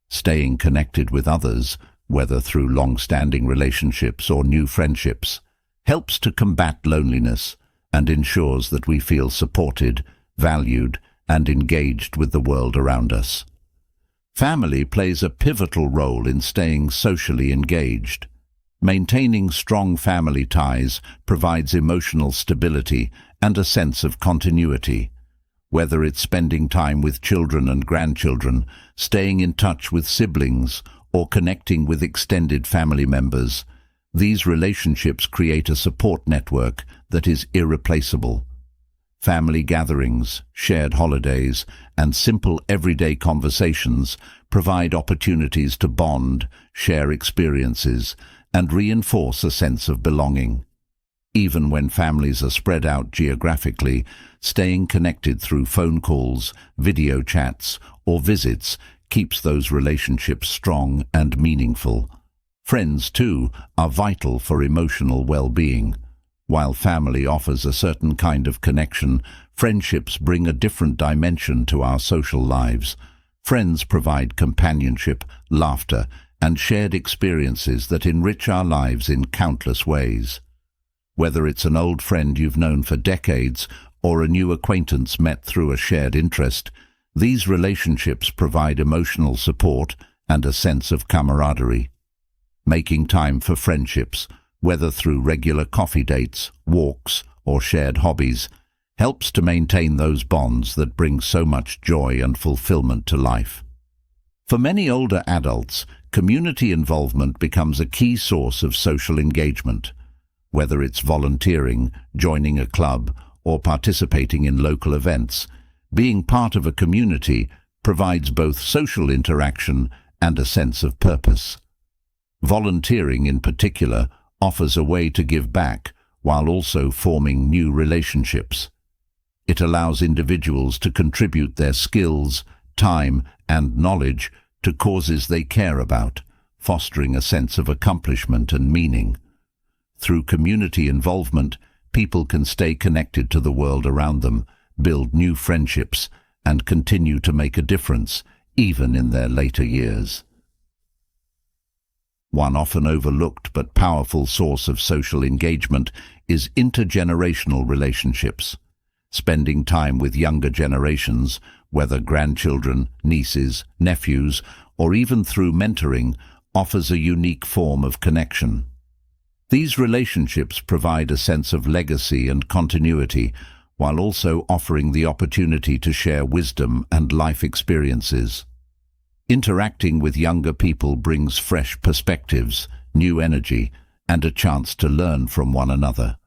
Speaker 1: Staying connected with others, whether through long-standing relationships or new friendships, helps to combat loneliness and ensures that we feel supported, valued, and engaged with the world around us. Family plays a pivotal role in staying socially engaged. Maintaining strong family ties provides emotional stability and a sense of continuity. Whether it's spending time with children and grandchildren, staying in touch with siblings, or connecting with extended family members, these relationships create a support network that is irreplaceable. Family gatherings, shared holidays, and simple everyday conversations provide opportunities to bond, share experiences, and reinforce a sense of belonging. Even when families are spread out geographically, staying connected through phone calls, video chats, or visits keeps those relationships strong and meaningful. Friends, too, are vital for emotional well-being. While family offers a certain kind of connection, friendships bring a different dimension to our social lives. Friends provide companionship, laughter, and shared experiences that enrich our lives in countless ways. Whether it's an old friend you've known for decades or a new acquaintance met through a shared interest, these relationships provide emotional support and a sense of camaraderie. Making time for friendships, whether through regular coffee dates, walks, or shared hobbies, helps to maintain those bonds that bring so much joy and fulfillment to life. For many older adults, community involvement becomes a key source of social engagement. Whether it's volunteering, joining a club, or participating in local events, being part of a community provides both social interaction and a sense of purpose. Volunteering, in particular, offers a way to give back while also forming new relationships. It allows individuals to contribute their skills, time, and knowledge to causes they care about, fostering a sense of accomplishment and meaning. Through community involvement, people can stay connected to the world around them, build new friendships, and continue to make a difference, even in their later years. One often overlooked but powerful source of social engagement is intergenerational relationships. Spending time with younger generations, whether grandchildren, nieces, nephews, or even through mentoring, offers a unique form of connection. These relationships provide a sense of legacy and continuity, while also offering the opportunity to share wisdom and life experiences. Interacting with younger people brings fresh perspectives, new energy, and a chance to learn from one another.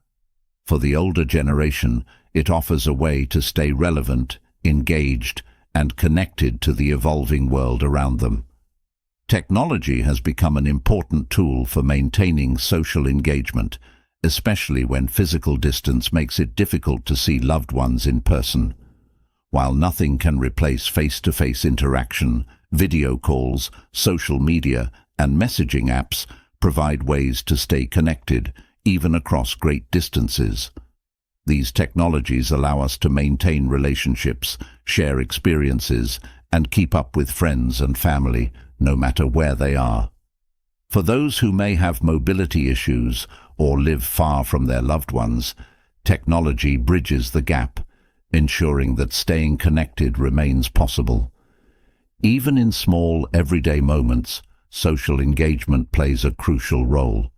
Speaker 1: For the older generation, it offers a way to stay relevant, engaged, and connected to the evolving world around them. Technology has become an important tool for maintaining social engagement, especially when physical distance makes it difficult to see loved ones in person. While nothing can replace face-to-face interaction Video calls, social media, and messaging apps provide ways to stay connected, even across great distances. These technologies allow us to maintain relationships, share experiences, and keep up with friends and family, no matter where they are. For those who may have mobility issues or live far from their loved ones, technology bridges the gap, ensuring that staying connected remains possible. Even in small, everyday moments, social engagement plays a crucial role.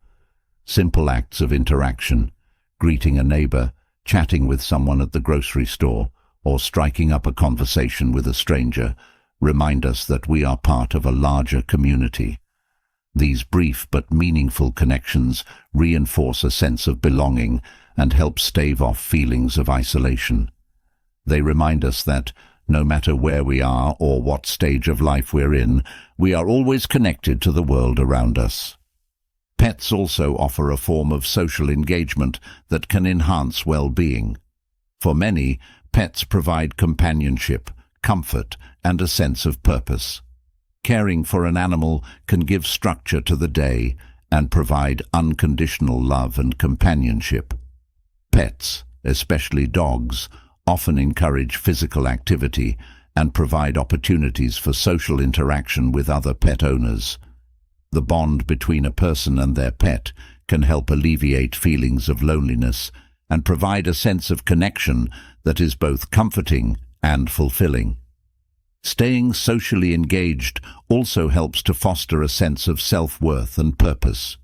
Speaker 1: Simple acts of interaction, greeting a neighbor, chatting with someone at the grocery store, or striking up a conversation with a stranger, remind us that we are part of a larger community. These brief but meaningful connections reinforce a sense of belonging and help stave off feelings of isolation. They remind us that, no matter where we are or what stage of life we're in, we are always connected to the world around us. Pets also offer a form of social engagement that can enhance well-being. For many, pets provide companionship, comfort, and a sense of purpose. Caring for an animal can give structure to the day and provide unconditional love and companionship. Pets, especially dogs, often encourage physical activity and provide opportunities for social interaction with other pet owners. The bond between a person and their pet can help alleviate feelings of loneliness and provide a sense of connection that is both comforting and fulfilling. Staying socially engaged also helps to foster a sense of self-worth and purpose.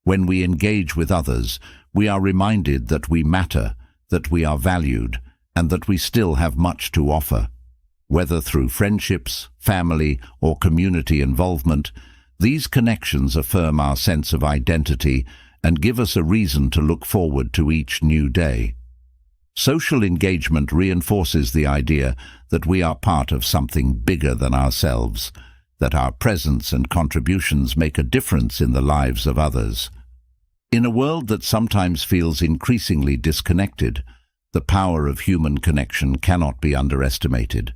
Speaker 1: When we engage with others, we are reminded that we matter, that we are valued, and that we still have much to offer. Whether through friendships, family, or community involvement, these connections affirm our sense of identity and give us a reason to look forward to each new day. Social engagement reinforces the idea that we are part of something bigger than ourselves, that our presence and contributions make a difference in the lives of others. In a world that sometimes feels increasingly disconnected, the power of human connection cannot be underestimated.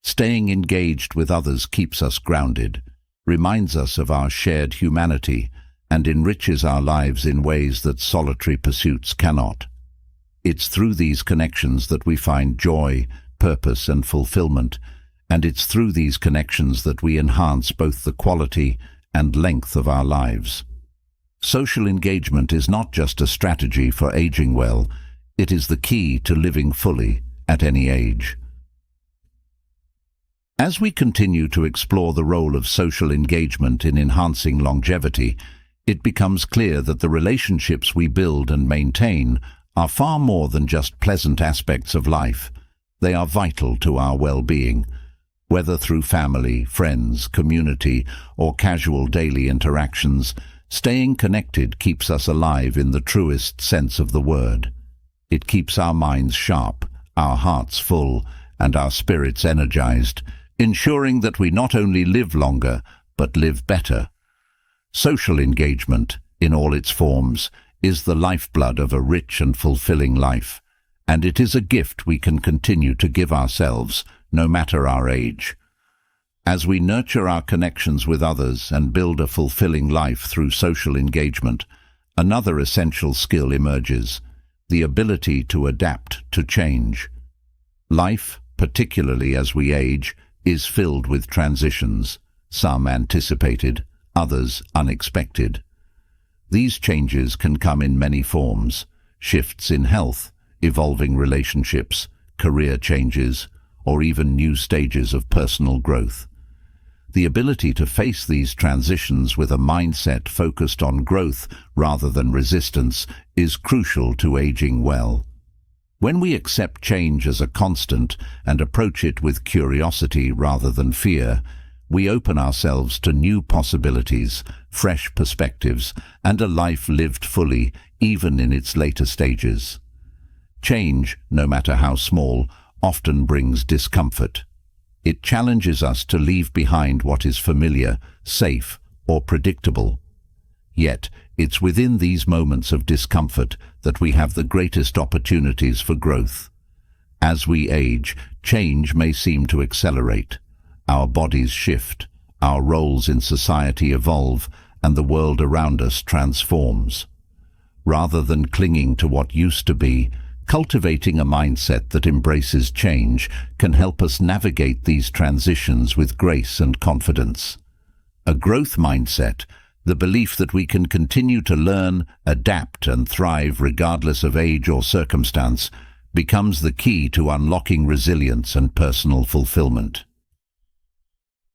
Speaker 1: Staying engaged with others keeps us grounded, reminds us of our shared humanity, and enriches our lives in ways that solitary pursuits cannot. It's through these connections that we find joy, purpose, and fulfillment, and it's through these connections that we enhance both the quality and length of our lives. Social engagement is not just a strategy for aging well, it is the key to living fully at any age. As we continue to explore the role of social engagement in enhancing longevity, it becomes clear that the relationships we build and maintain are far more than just pleasant aspects of life. They are vital to our well-being. Whether through family, friends, community, or casual daily interactions, staying connected keeps us alive in the truest sense of the word. It keeps our minds sharp, our hearts full, and our spirits energized, ensuring that we not only live longer, but live better. Social engagement, in all its forms, is the lifeblood of a rich and fulfilling life, and it is a gift we can continue to give ourselves, no matter our age. As we nurture our connections with others and build a fulfilling life through social engagement, another essential skill emerges: the ability to adapt to change. Life, particularly as we age, is filled with transitions, some anticipated, others unexpected. These changes can come in many forms: shifts in health, evolving relationships, career changes, or even new stages of personal growth. The ability to face these transitions with a mindset focused on growth rather than resistance is crucial to aging well. When we accept change as a constant and approach it with curiosity rather than fear, we open ourselves to new possibilities, fresh perspectives, and a life lived fully, even in its later stages. Change, no matter how small, often brings discomfort. It challenges us to leave behind what is familiar, safe, or predictable. Yet, it's within these moments of discomfort that we have the greatest opportunities for growth. As we age, change may seem to accelerate. our bodies shift, our roles in society evolve, and the world around us transforms. Rather than clinging to what used to be, cultivating a mindset that embraces change can help us navigate these transitions with grace and confidence. A growth mindset, the belief that we can continue to learn, adapt, and thrive regardless of age or circumstance, becomes the key to unlocking resilience and personal fulfillment.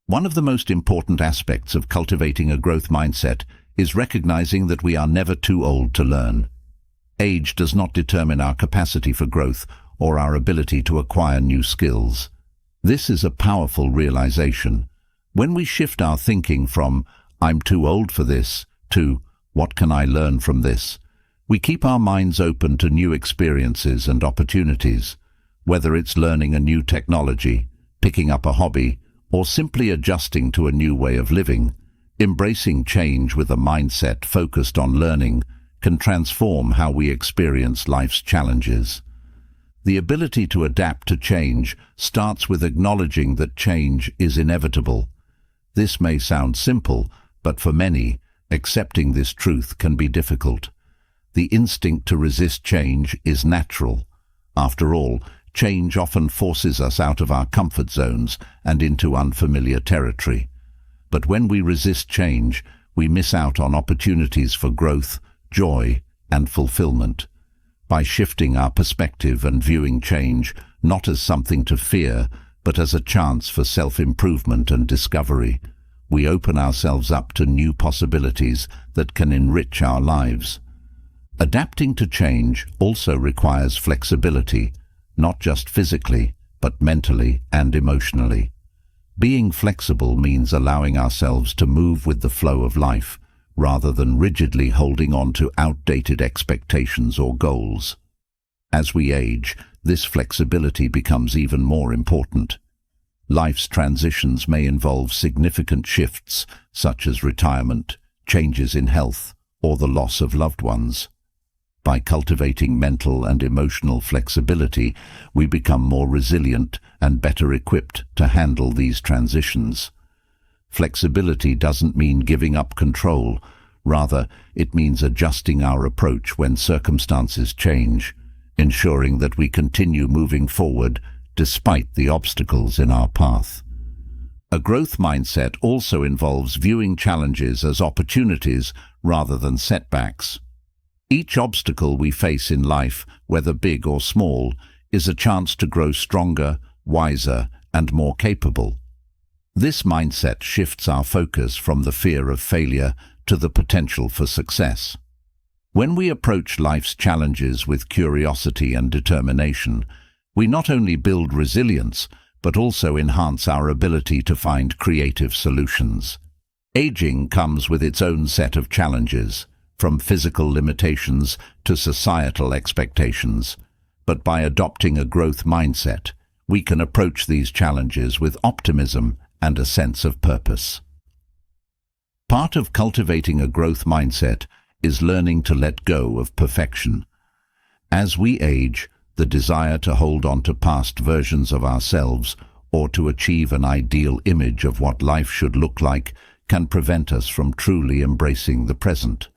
Speaker 1: One of the most important aspects of cultivating a growth mindset is recognizing that we are never too old to learn. Age does not determine our capacity for growth or our ability to acquire new skills. This is a powerful realization. When we shift our thinking from "I'm too old for this" to "What can I learn from this?" we keep our minds open to new experiences and opportunities. Whether it's learning a new technology, picking up a hobby, or simply adjusting to a new way of living, embracing change with a mindset focused on learning can transform how we experience life's challenges. The ability to adapt to change starts with acknowledging that change is inevitable. This may sound simple, but for many, accepting this truth can be difficult. The instinct to resist change is natural. After all, change often forces us out of our comfort zones and into unfamiliar territory. But when we resist change, we miss out on opportunities for growth, joy, and fulfillment. By shifting our perspective and viewing change not as something to fear, but as a chance for self-improvement and discovery, we open ourselves up to new possibilities that can enrich our lives. Adapting to change also requires flexibility, not just physically, but mentally and emotionally. Being flexible means allowing ourselves to move with the flow of life, rather than rigidly holding on to outdated expectations or goals. As we age, this flexibility becomes even more important. Life's transitions may involve significant shifts, such as retirement, changes in health, or the loss of loved ones. By cultivating mental and emotional flexibility, we become more resilient and better equipped to handle these transitions. Flexibility doesn't mean giving up control. Rather, it means adjusting our approach when circumstances change, ensuring that we continue moving forward despite the obstacles in our path. A growth mindset also involves viewing challenges as opportunities rather than setbacks. Each obstacle we face in life, whether big or small, is a chance to grow stronger, wiser, and more capable. This mindset shifts our focus from the fear of failure to the potential for success. When we approach life's challenges with curiosity and determination, we not only build resilience, but also enhance our ability to find creative solutions. Aging comes with its own set of challenges, from physical limitations to societal expectations. But by adopting a growth mindset, we can approach these challenges with optimism and a sense of purpose. Part of cultivating a growth mindset is learning to let go of perfection. As we age, the desire to hold on to past versions of ourselves or to achieve an ideal image of what life should look like can prevent us from truly embracing the present.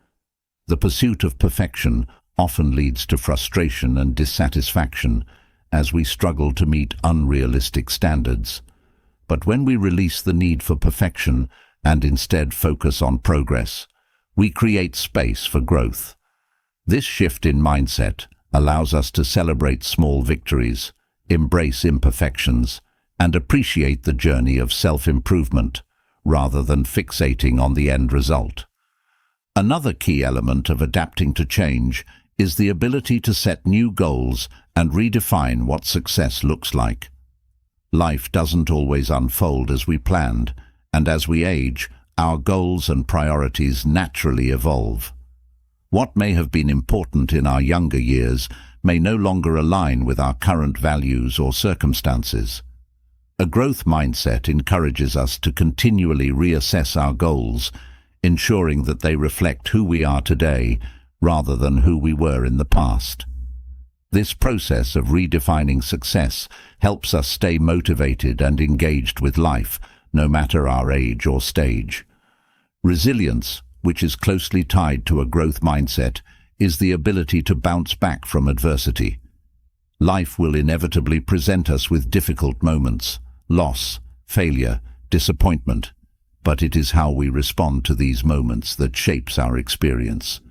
Speaker 1: The pursuit of perfection often leads to frustration and dissatisfaction as we struggle to meet unrealistic standards. But when we release the need for perfection and instead focus on progress, we create space for growth. This shift in mindset allows us to celebrate small victories, embrace imperfections, and appreciate the journey of self-improvement, rather than fixating on the end result. Another key element of adapting to change is the ability to set new goals and redefine what success looks like. Life doesn't always unfold as we planned, and as we age, our goals and priorities naturally evolve. What may have been important in our younger years may no longer align with our current values or circumstances. A growth mindset encourages us to continually reassess our goals, ensuring that they reflect who we are today rather than who we were in the past. This process of redefining success helps us stay motivated and engaged with life, no matter our age or stage. Resilience, which is closely tied to a growth mindset, is the ability to bounce back from adversity. Life will inevitably present us with difficult moments, loss, failure, disappointment, but it is how we respond to these moments that shapes our experience.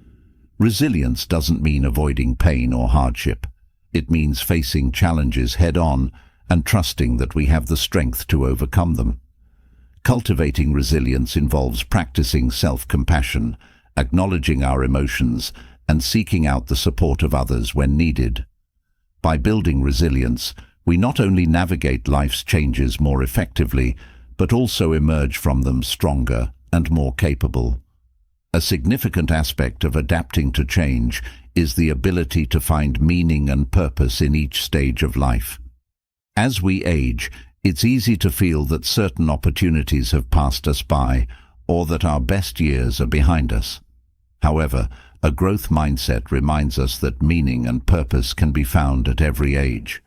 Speaker 1: Resilience doesn't mean avoiding pain or hardship. It means facing challenges head-on and trusting that we have the strength to overcome them. Cultivating resilience involves practicing self-compassion, acknowledging our emotions, and seeking out the support of others when needed. By building resilience, we not only navigate life's changes more effectively, but also emerge from them stronger and more capable. A significant aspect of adapting to change is the ability to find meaning and purpose in each stage of life. As we age, it's easy to feel that certain opportunities have passed us by, or that our best years are behind us. However, a growth mindset reminds us that meaning and purpose can be found at every age.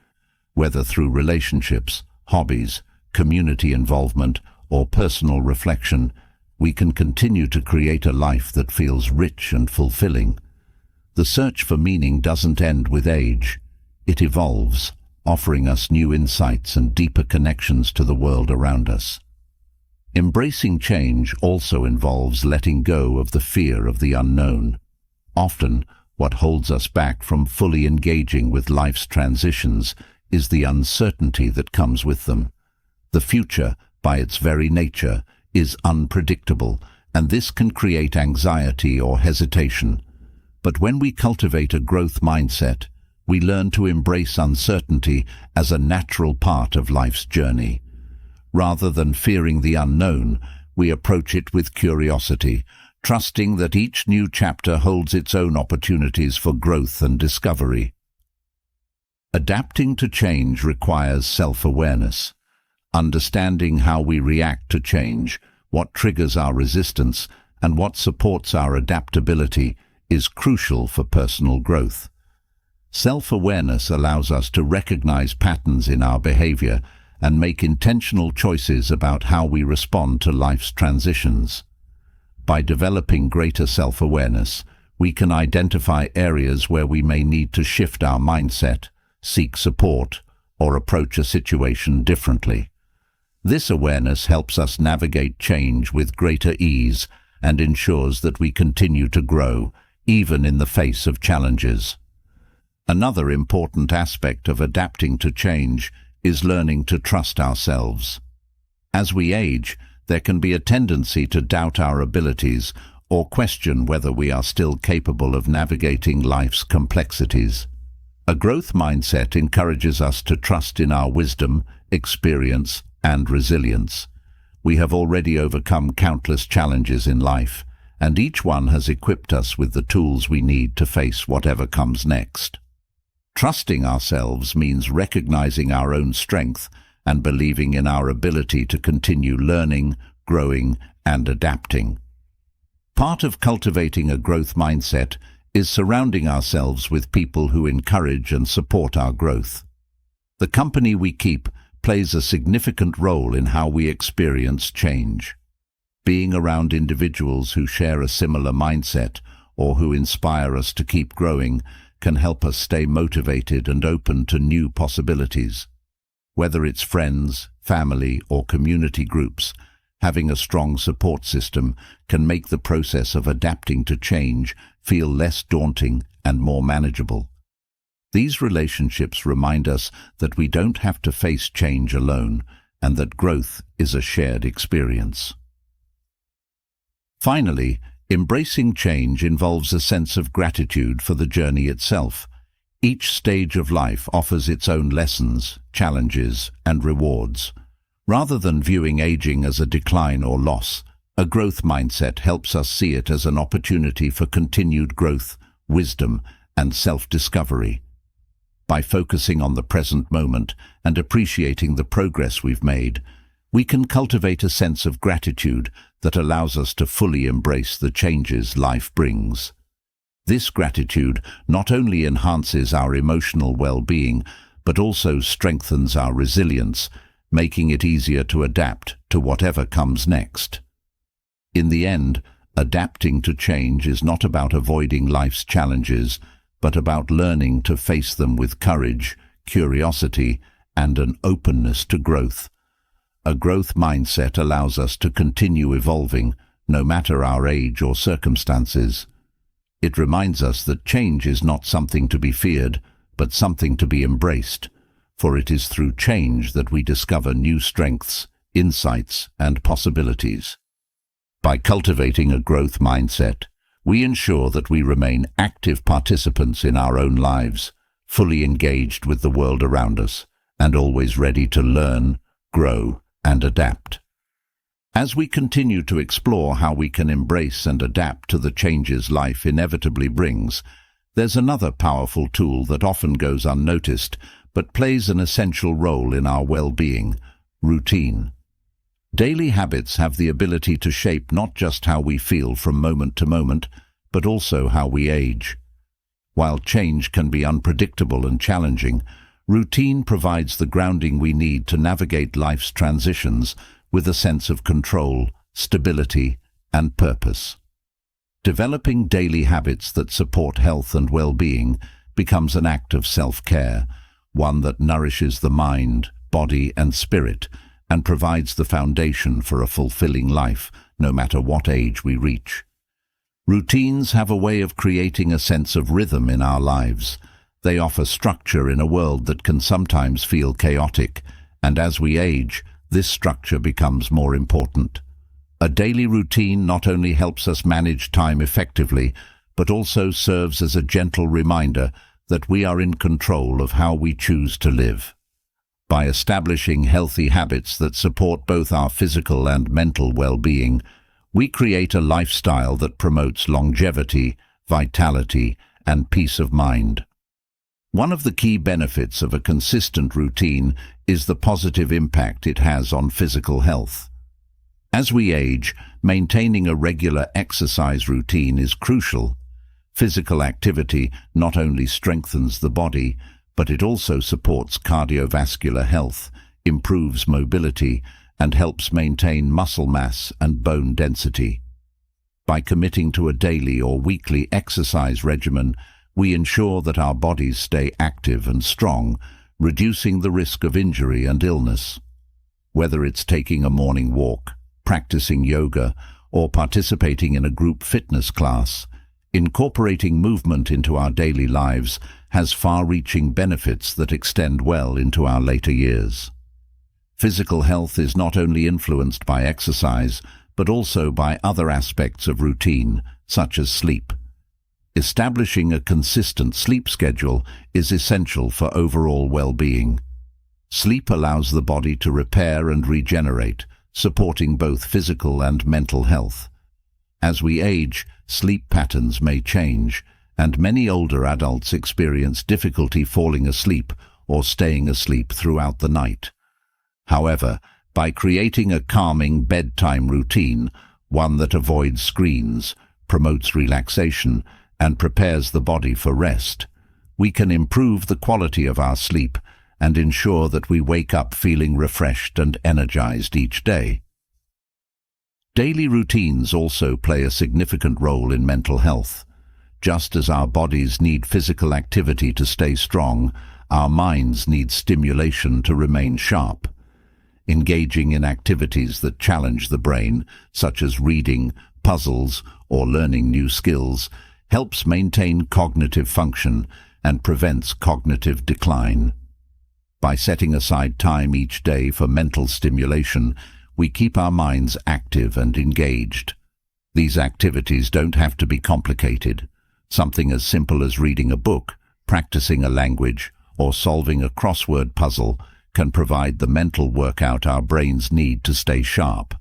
Speaker 1: Whether through relationships, hobbies, community involvement, or personal reflection, we can continue to create a life that feels rich and fulfilling. The search for meaning doesn't end with age. It evolves, offering us new insights and deeper connections to the world around us. Embracing change also involves letting go of the fear of the unknown. Often, what holds us back from fully engaging with life's transitions is the uncertainty that comes with them. The future, by its very nature, is unpredictable, and this can create anxiety or hesitation. But when we cultivate a growth mindset, we learn to embrace uncertainty as a natural part of life's journey. Rather than fearing the unknown, we approach it with curiosity, trusting that each new chapter holds its own opportunities for growth and discovery. Adapting to change requires self-awareness. Understanding how we react to change, what triggers our resistance, and what supports our adaptability is crucial for personal growth. Self-awareness allows us to recognize patterns in our behavior and make intentional choices about how we respond to life's transitions. By developing greater self-awareness, we can identify areas where we may need to shift our mindset, seek support, or approach a situation differently. This awareness helps us navigate change with greater ease and ensures that we continue to grow, even in the face of challenges. Another important aspect of adapting to change is learning to trust ourselves. As we age, there can be a tendency to doubt our abilities or question whether we are still capable of navigating life's complexities. A growth mindset encourages us to trust in our wisdom, experience, and resilience. We have already overcome countless challenges in life, and each one has equipped us with the tools we need to face whatever comes next. Trusting ourselves means recognizing our own strength and believing in our ability to continue learning, growing, and adapting. Part of cultivating a growth mindset is surrounding ourselves with people who encourage and support our growth. The company we keep plays a significant role in how we experience change. Being around individuals who share a similar mindset or who inspire us to keep growing can help us stay motivated and open to new possibilities. Whether it's friends, family, or community groups, having a strong support system can make the process of adapting to change feel less daunting and more manageable. These relationships remind us that we don't have to face change alone and that growth is a shared experience. Finally, embracing change involves a sense of gratitude for the journey itself. Each stage of life offers its own lessons, challenges, and rewards. Rather than viewing aging as a decline or loss, a growth mindset helps us see it as an opportunity for continued growth, wisdom, and self-discovery. By focusing on the present moment and appreciating the progress we've made, we can cultivate a sense of gratitude that allows us to fully embrace the changes life brings. This gratitude not only enhances our emotional well-being, but also strengthens our resilience, making it easier to adapt to whatever comes next. In the end, adapting to change is not about avoiding life's challenges, but about learning to face them with courage, curiosity, and an openness to growth. A growth mindset allows us to continue evolving, no matter our age or circumstances. It reminds us that change is not something to be feared, but something to be embraced, for it is through change that we discover new strengths, insights, and possibilities. By cultivating a growth mindset, we ensure that we remain active participants in our own lives, fully engaged with the world around us, and always ready to learn, grow, and adapt. As we continue to explore how we can embrace and adapt to the changes life inevitably brings, there's another powerful tool that often goes unnoticed, but plays an essential role in our well-being: routine. Daily habits have the ability to shape not just how we feel from moment to moment, but also how we age. While change can be unpredictable and challenging, routine provides the grounding we need to navigate life's transitions with a sense of control, stability, and purpose. Developing daily habits that support health and well-being becomes an act of self-care, one that nourishes the mind, body, and spirit, and provides the foundation for a fulfilling life, no matter what age we reach. Routines have a way of creating a sense of rhythm in our lives. They offer structure in a world that can sometimes feel chaotic, and as we age, this structure becomes more important. A daily routine not only helps us manage time effectively, but also serves as a gentle reminder that we are in control of how we choose to live. By establishing healthy habits that support both our physical and mental well-being, we create a lifestyle that promotes longevity, vitality, and peace of mind. One of the key benefits of a consistent routine is the positive impact it has on physical health. As we age, maintaining a regular exercise routine is crucial. Physical activity not only strengthens the body, but it also supports cardiovascular health, improves mobility, and helps maintain muscle mass and bone density. By committing to a daily or weekly exercise regimen, we ensure that our bodies stay active and strong, reducing the risk of injury and illness. Whether it's taking a morning walk, practicing yoga, or participating in a group fitness class, incorporating movement into our daily lives has far-reaching benefits that extend well into our later years. Physical health is not only influenced by exercise, but also by other aspects of routine, such as sleep. Establishing a consistent sleep schedule is essential for overall well-being. Sleep allows the body to repair and regenerate, supporting both physical and mental health. As we age, sleep patterns may change, and many older adults experience difficulty falling asleep or staying asleep throughout the night. However, by creating a calming bedtime routine, one that avoids screens, promotes relaxation, and prepares the body for rest, we can improve the quality of our sleep and ensure that we wake up feeling refreshed and energized each day. Daily routines also play a significant role in mental health. Just as our bodies need physical activity to stay strong, our minds need stimulation to remain sharp. Engaging in activities that challenge the brain, such as reading, puzzles, or learning new skills, helps maintain cognitive function and prevents cognitive decline. By setting aside time each day for mental stimulation, we keep our minds active and engaged. These activities don't have to be complicated. Something as simple as reading a book, practicing a language, or solving a crossword puzzle can provide the mental workout our brains need to stay sharp.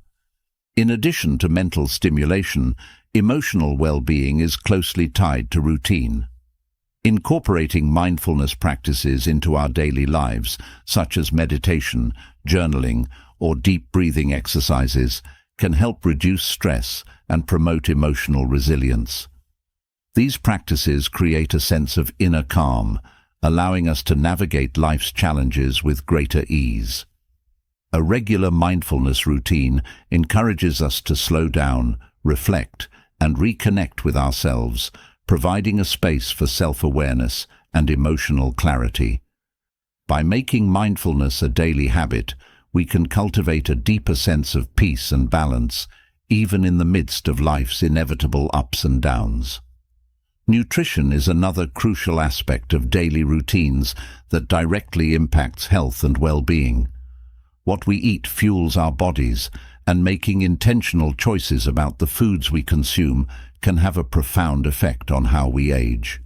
Speaker 1: In addition to mental stimulation, emotional well-being is closely tied to routine. Incorporating mindfulness practices into our daily lives, such as meditation, journaling, or deep breathing exercises, can help reduce stress and promote emotional resilience. These practices create a sense of inner calm, allowing us to navigate life's challenges with greater ease. A regular mindfulness routine encourages us to slow down, reflect, and reconnect with ourselves, providing a space for self-awareness and emotional clarity. By making mindfulness a daily habit, we can cultivate a deeper sense of peace and balance, even in the midst of life's inevitable ups and downs. Nutrition is another crucial aspect of daily routines that directly impacts health and well-being. What we eat fuels our bodies, and making intentional choices about the foods we consume can have a profound effect on how we age.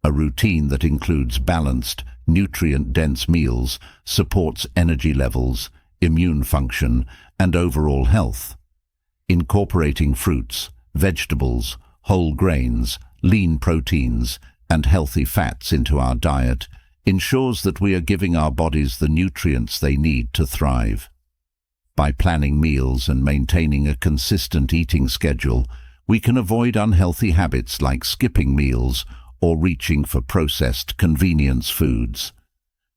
Speaker 1: A routine that includes balanced, nutrient-dense meals supports energy levels, immune function, and overall health. Incorporating fruits, vegetables, whole grains, lean proteins, and healthy fats into our diet ensures that we are giving our bodies the nutrients they need to thrive. By planning meals and maintaining a consistent eating schedule, we can avoid unhealthy habits like skipping meals or reaching for processed convenience foods.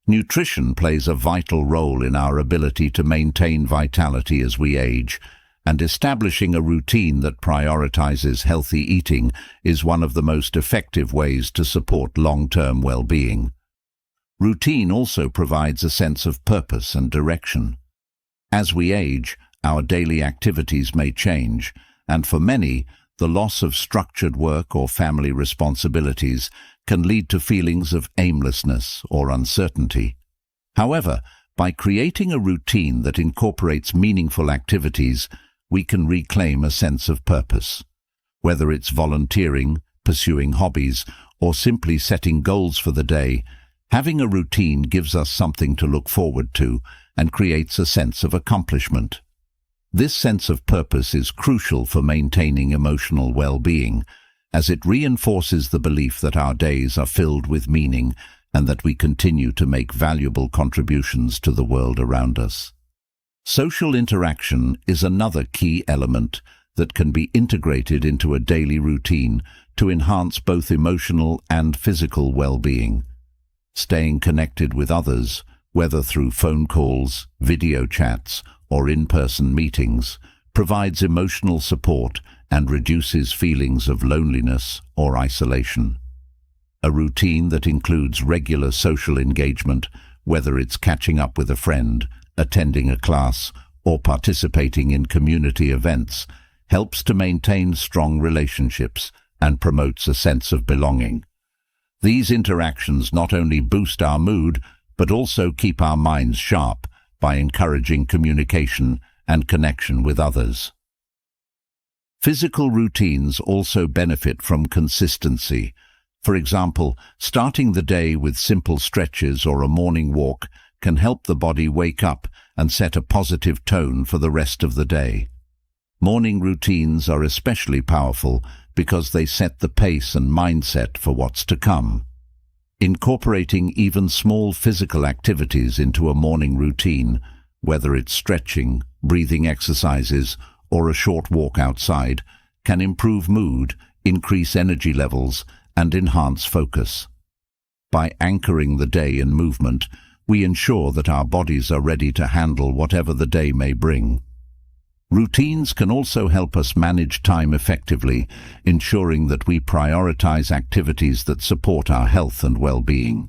Speaker 1: Nutrition plays a vital role in our ability to maintain vitality as we age, and establishing a routine that prioritizes healthy eating is one of the most effective ways to support long-term well-being. Routine also provides a sense of purpose and direction. As we age, our daily activities may change, and for many, the loss of structured work or family responsibilities can lead to feelings of aimlessness or uncertainty. However, by creating a routine that incorporates meaningful activities, we can reclaim a sense of purpose. Whether it's volunteering, pursuing hobbies, or simply setting goals for the day, having a routine gives us something to look forward to and creates a sense of accomplishment. This sense of purpose is crucial for maintaining emotional well-being, as it reinforces the belief that our days are filled with meaning and that we continue to make valuable contributions to the world around us. Social interaction is another key element that can be integrated into a daily routine to enhance both emotional and physical well-being. Staying connected with others, whether through phone calls, video chats, or in-person meetings, provides emotional support and reduces feelings of loneliness or isolation. A routine that includes regular social engagement, whether it's catching up with a friend, attending a class, or participating in community events, helps to maintain strong relationships and promotes a sense of belonging. These interactions not only boost our mood, but also keep our minds sharp by encouraging communication and connection with others. Physical routines also benefit from consistency. For example, starting the day with simple stretches or a morning walk can help the body wake up and set a positive tone for the rest of the day. Morning routines are especially powerful because they set the pace and mindset for what's to come. Incorporating even small physical activities into a morning routine, whether it's stretching, breathing exercises, or a short walk outside, can improve mood, increase energy levels, and enhance focus. By anchoring the day in movement, we ensure that our bodies are ready to handle whatever the day may bring. Routines can also help us manage time effectively, ensuring that we prioritize activities that support our health and well-being.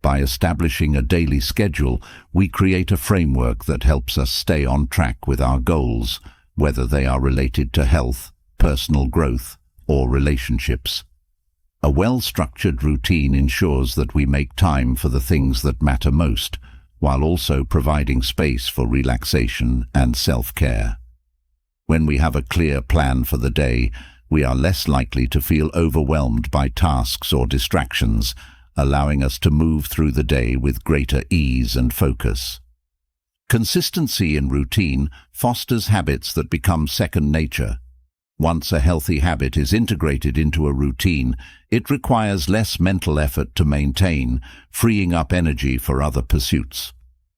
Speaker 1: By establishing a daily schedule, we create a framework that helps us stay on track with our goals, whether they are related to health, personal growth, or relationships. A well-structured routine ensures that we make time for the things that matter most, while also providing space for relaxation and self-care. When we have a clear plan for the day, we are less likely to feel overwhelmed by tasks or distractions, allowing us to move through the day with greater ease and focus. Consistency in routine fosters habits that become second nature. Once a healthy habit is integrated into a routine, it requires less mental effort to maintain, freeing up energy for other pursuits.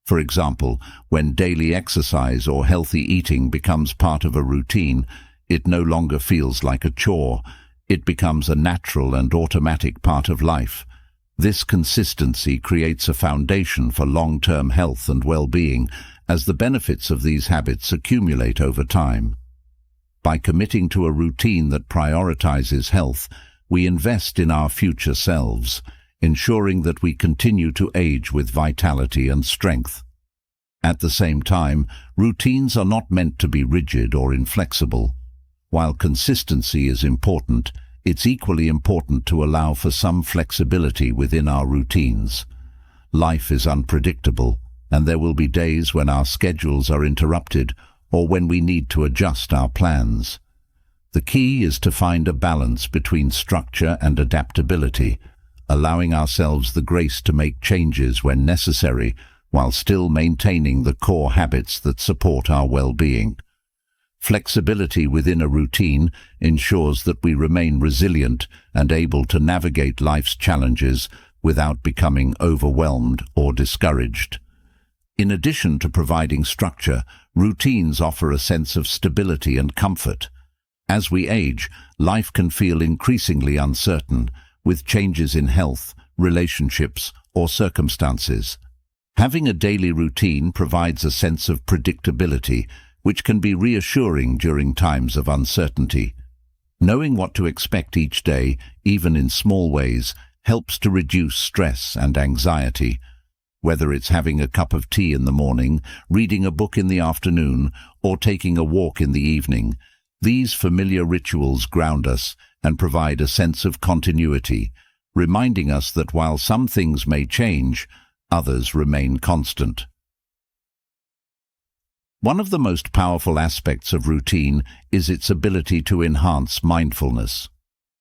Speaker 1: For example, when daily exercise or healthy eating becomes part of a routine, it no longer feels like a chore. It becomes a natural and automatic part of life. This consistency creates a foundation for long-term health and well-being as the benefits of these habits accumulate over time. By committing to a routine that prioritizes health, we invest in our future selves, ensuring that we continue to age with vitality and strength. At the same time, routines are not meant to be rigid or inflexible. While consistency is important, it's equally important to allow for some flexibility within our routines. Life is unpredictable, and there will be days when our schedules are interrupted or when we need to adjust our plans. The key is to find a balance between structure and adaptability, allowing ourselves the grace to make changes when necessary, while still maintaining the core habits that support our well-being. Flexibility within a routine ensures that we remain resilient and able to navigate life's challenges without becoming overwhelmed or discouraged. In addition to providing structure, routines offer a sense of stability and comfort. As we age, life can feel increasingly uncertain, with changes in health, relationships, or circumstances. Having a daily routine provides a sense of predictability, which can be reassuring during times of uncertainty. Knowing what to expect each day, even in small ways, helps to reduce stress and anxiety. Whether it's having a cup of tea in the morning, reading a book in the afternoon, or taking a walk in the evening, these familiar rituals ground us and provide a sense of continuity, reminding us that while some things may change, others remain constant. One of the most powerful aspects of routine is its ability to enhance mindfulness.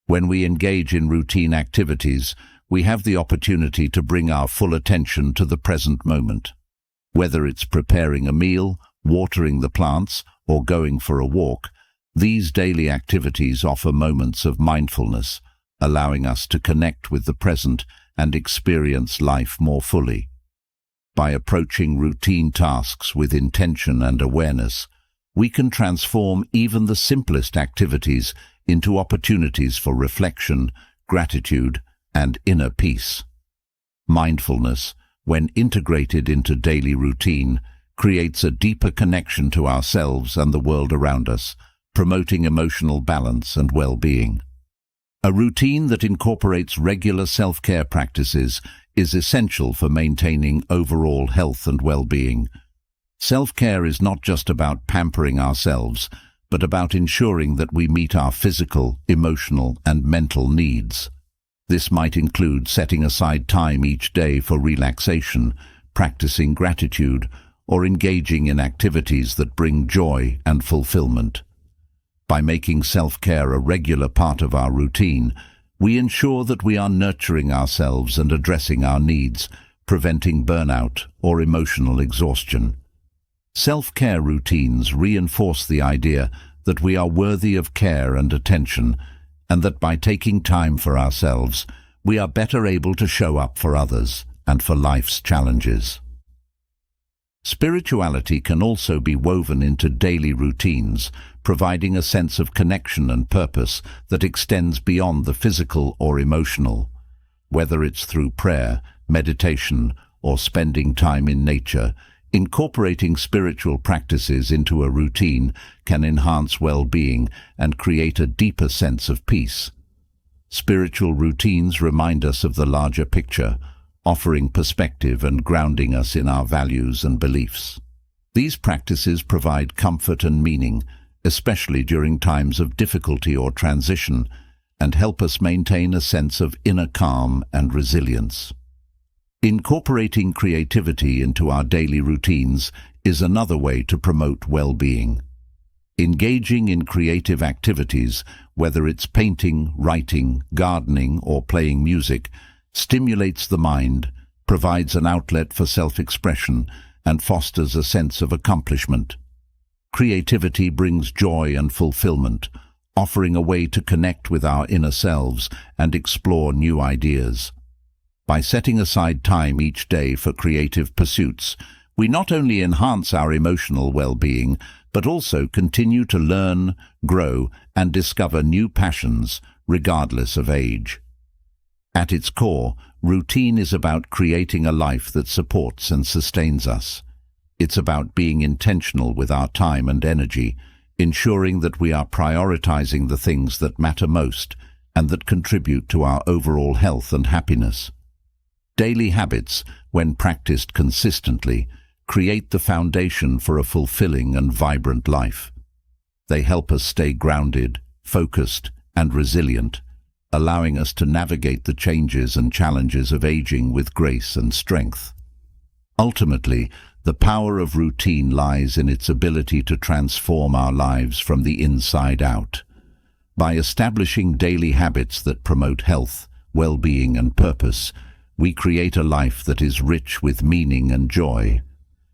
Speaker 1: When we engage in routine activities, we have the opportunity to bring our full attention to the present moment. Whether it's preparing a meal, watering the plants, or going for a walk, these daily activities offer moments of mindfulness, allowing us to connect with the present and experience life more fully. By approaching routine tasks with intention and awareness, we can transform even the simplest activities into opportunities for reflection, gratitude, and inner peace. Mindfulness, when integrated into daily routine, creates a deeper connection to ourselves and the world around us, promoting emotional balance and well-being. A routine that incorporates regular self-care practices is essential for maintaining overall health and well-being. Self-care is not just about pampering ourselves, but about ensuring that we meet our physical, emotional, and mental needs. This might include setting aside time each day for relaxation, practicing gratitude, or engaging in activities that bring joy and fulfillment. By making self-care a regular part of our routine, we ensure that we are nurturing ourselves and addressing our needs, preventing burnout or emotional exhaustion. Self-care routines reinforce the idea that we are worthy of care and attention, and that by taking time for ourselves, we are better able to show up for others and for life's challenges. Spirituality can also be woven into daily routines, providing a sense of connection and purpose that extends beyond the physical or emotional. Whether it's through prayer, meditation, or spending time in nature, incorporating spiritual practices into a routine can enhance well-being and create a deeper sense of peace. Spiritual routines remind us of the larger picture, offering perspective and grounding us in our values and beliefs. These practices provide comfort and meaning, especially during times of difficulty or transition, and help us maintain a sense of inner calm and resilience. Incorporating creativity into our daily routines is another way to promote well-being. Engaging in creative activities, whether it's painting, writing, gardening, or playing music, stimulates the mind, provides an outlet for self-expression, and fosters a sense of accomplishment. Creativity brings joy and fulfillment, offering a way to connect with our inner selves and explore new ideas. By setting aside time each day for creative pursuits, we not only enhance our emotional well-being, but also continue to learn, grow, and discover new passions, regardless of age. At its core, routine is about creating a life that supports and sustains us. It's about being intentional with our time and energy, ensuring that we are prioritizing the things that matter most and that contribute to our overall health and happiness. Daily habits, when practiced consistently, create the foundation for a fulfilling and vibrant life. They help us stay grounded, focused, and resilient, allowing us to navigate the changes and challenges of aging with grace and strength. Ultimately, the power of routine lies in its ability to transform our lives from the inside out. By establishing daily habits that promote health, well-being, and purpose, we create a life that is rich with meaning and joy.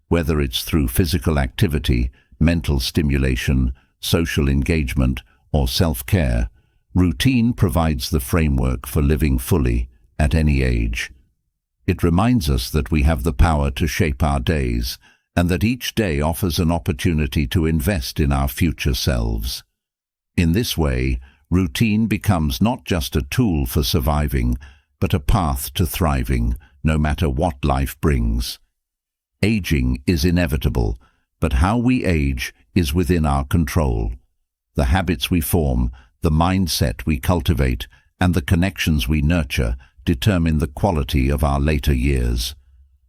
Speaker 1: Whether it's through physical activity, mental stimulation, social engagement, or self-care, routine provides the framework for living fully at any age. It reminds us that we have the power to shape our days and that each day offers an opportunity to invest in our future selves. In this way, routine becomes not just a tool for surviving, but a path to thriving, no matter what life brings. Aging is inevitable, but how we age is within our control. The habits we form, the mindset we cultivate, and the connections we nurture determine the quality of our later years.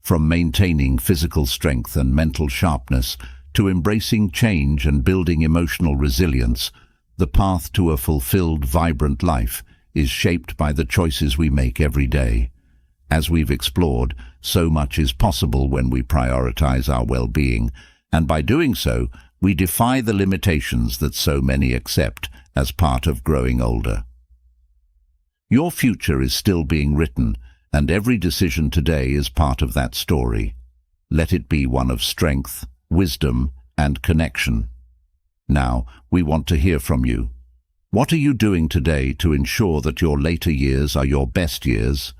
Speaker 1: From maintaining physical strength and mental sharpness to embracing change and building emotional resilience, the path to a fulfilled, vibrant life is shaped by the choices we make every day. As we've explored, so much is possible when we prioritize our well-being, and by doing so, we defy the limitations that so many accept as part of growing older. Your future is still being written, and every decision today is part of that story. Let it be one of strength, wisdom, and connection. Now, we want to hear from you. What are you doing today to ensure that your later years are your best years?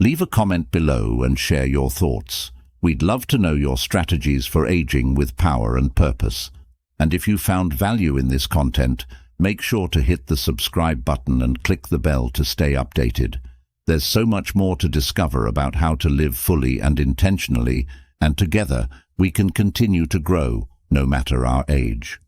Speaker 1: Leave a comment below and share your thoughts. We'd love to know your strategies for aging with power and purpose. And if you found value in this content, make sure to hit the subscribe button and click the bell to stay updated. There's so much more to discover about how to live fully and intentionally, and together we can continue to grow, no matter our age.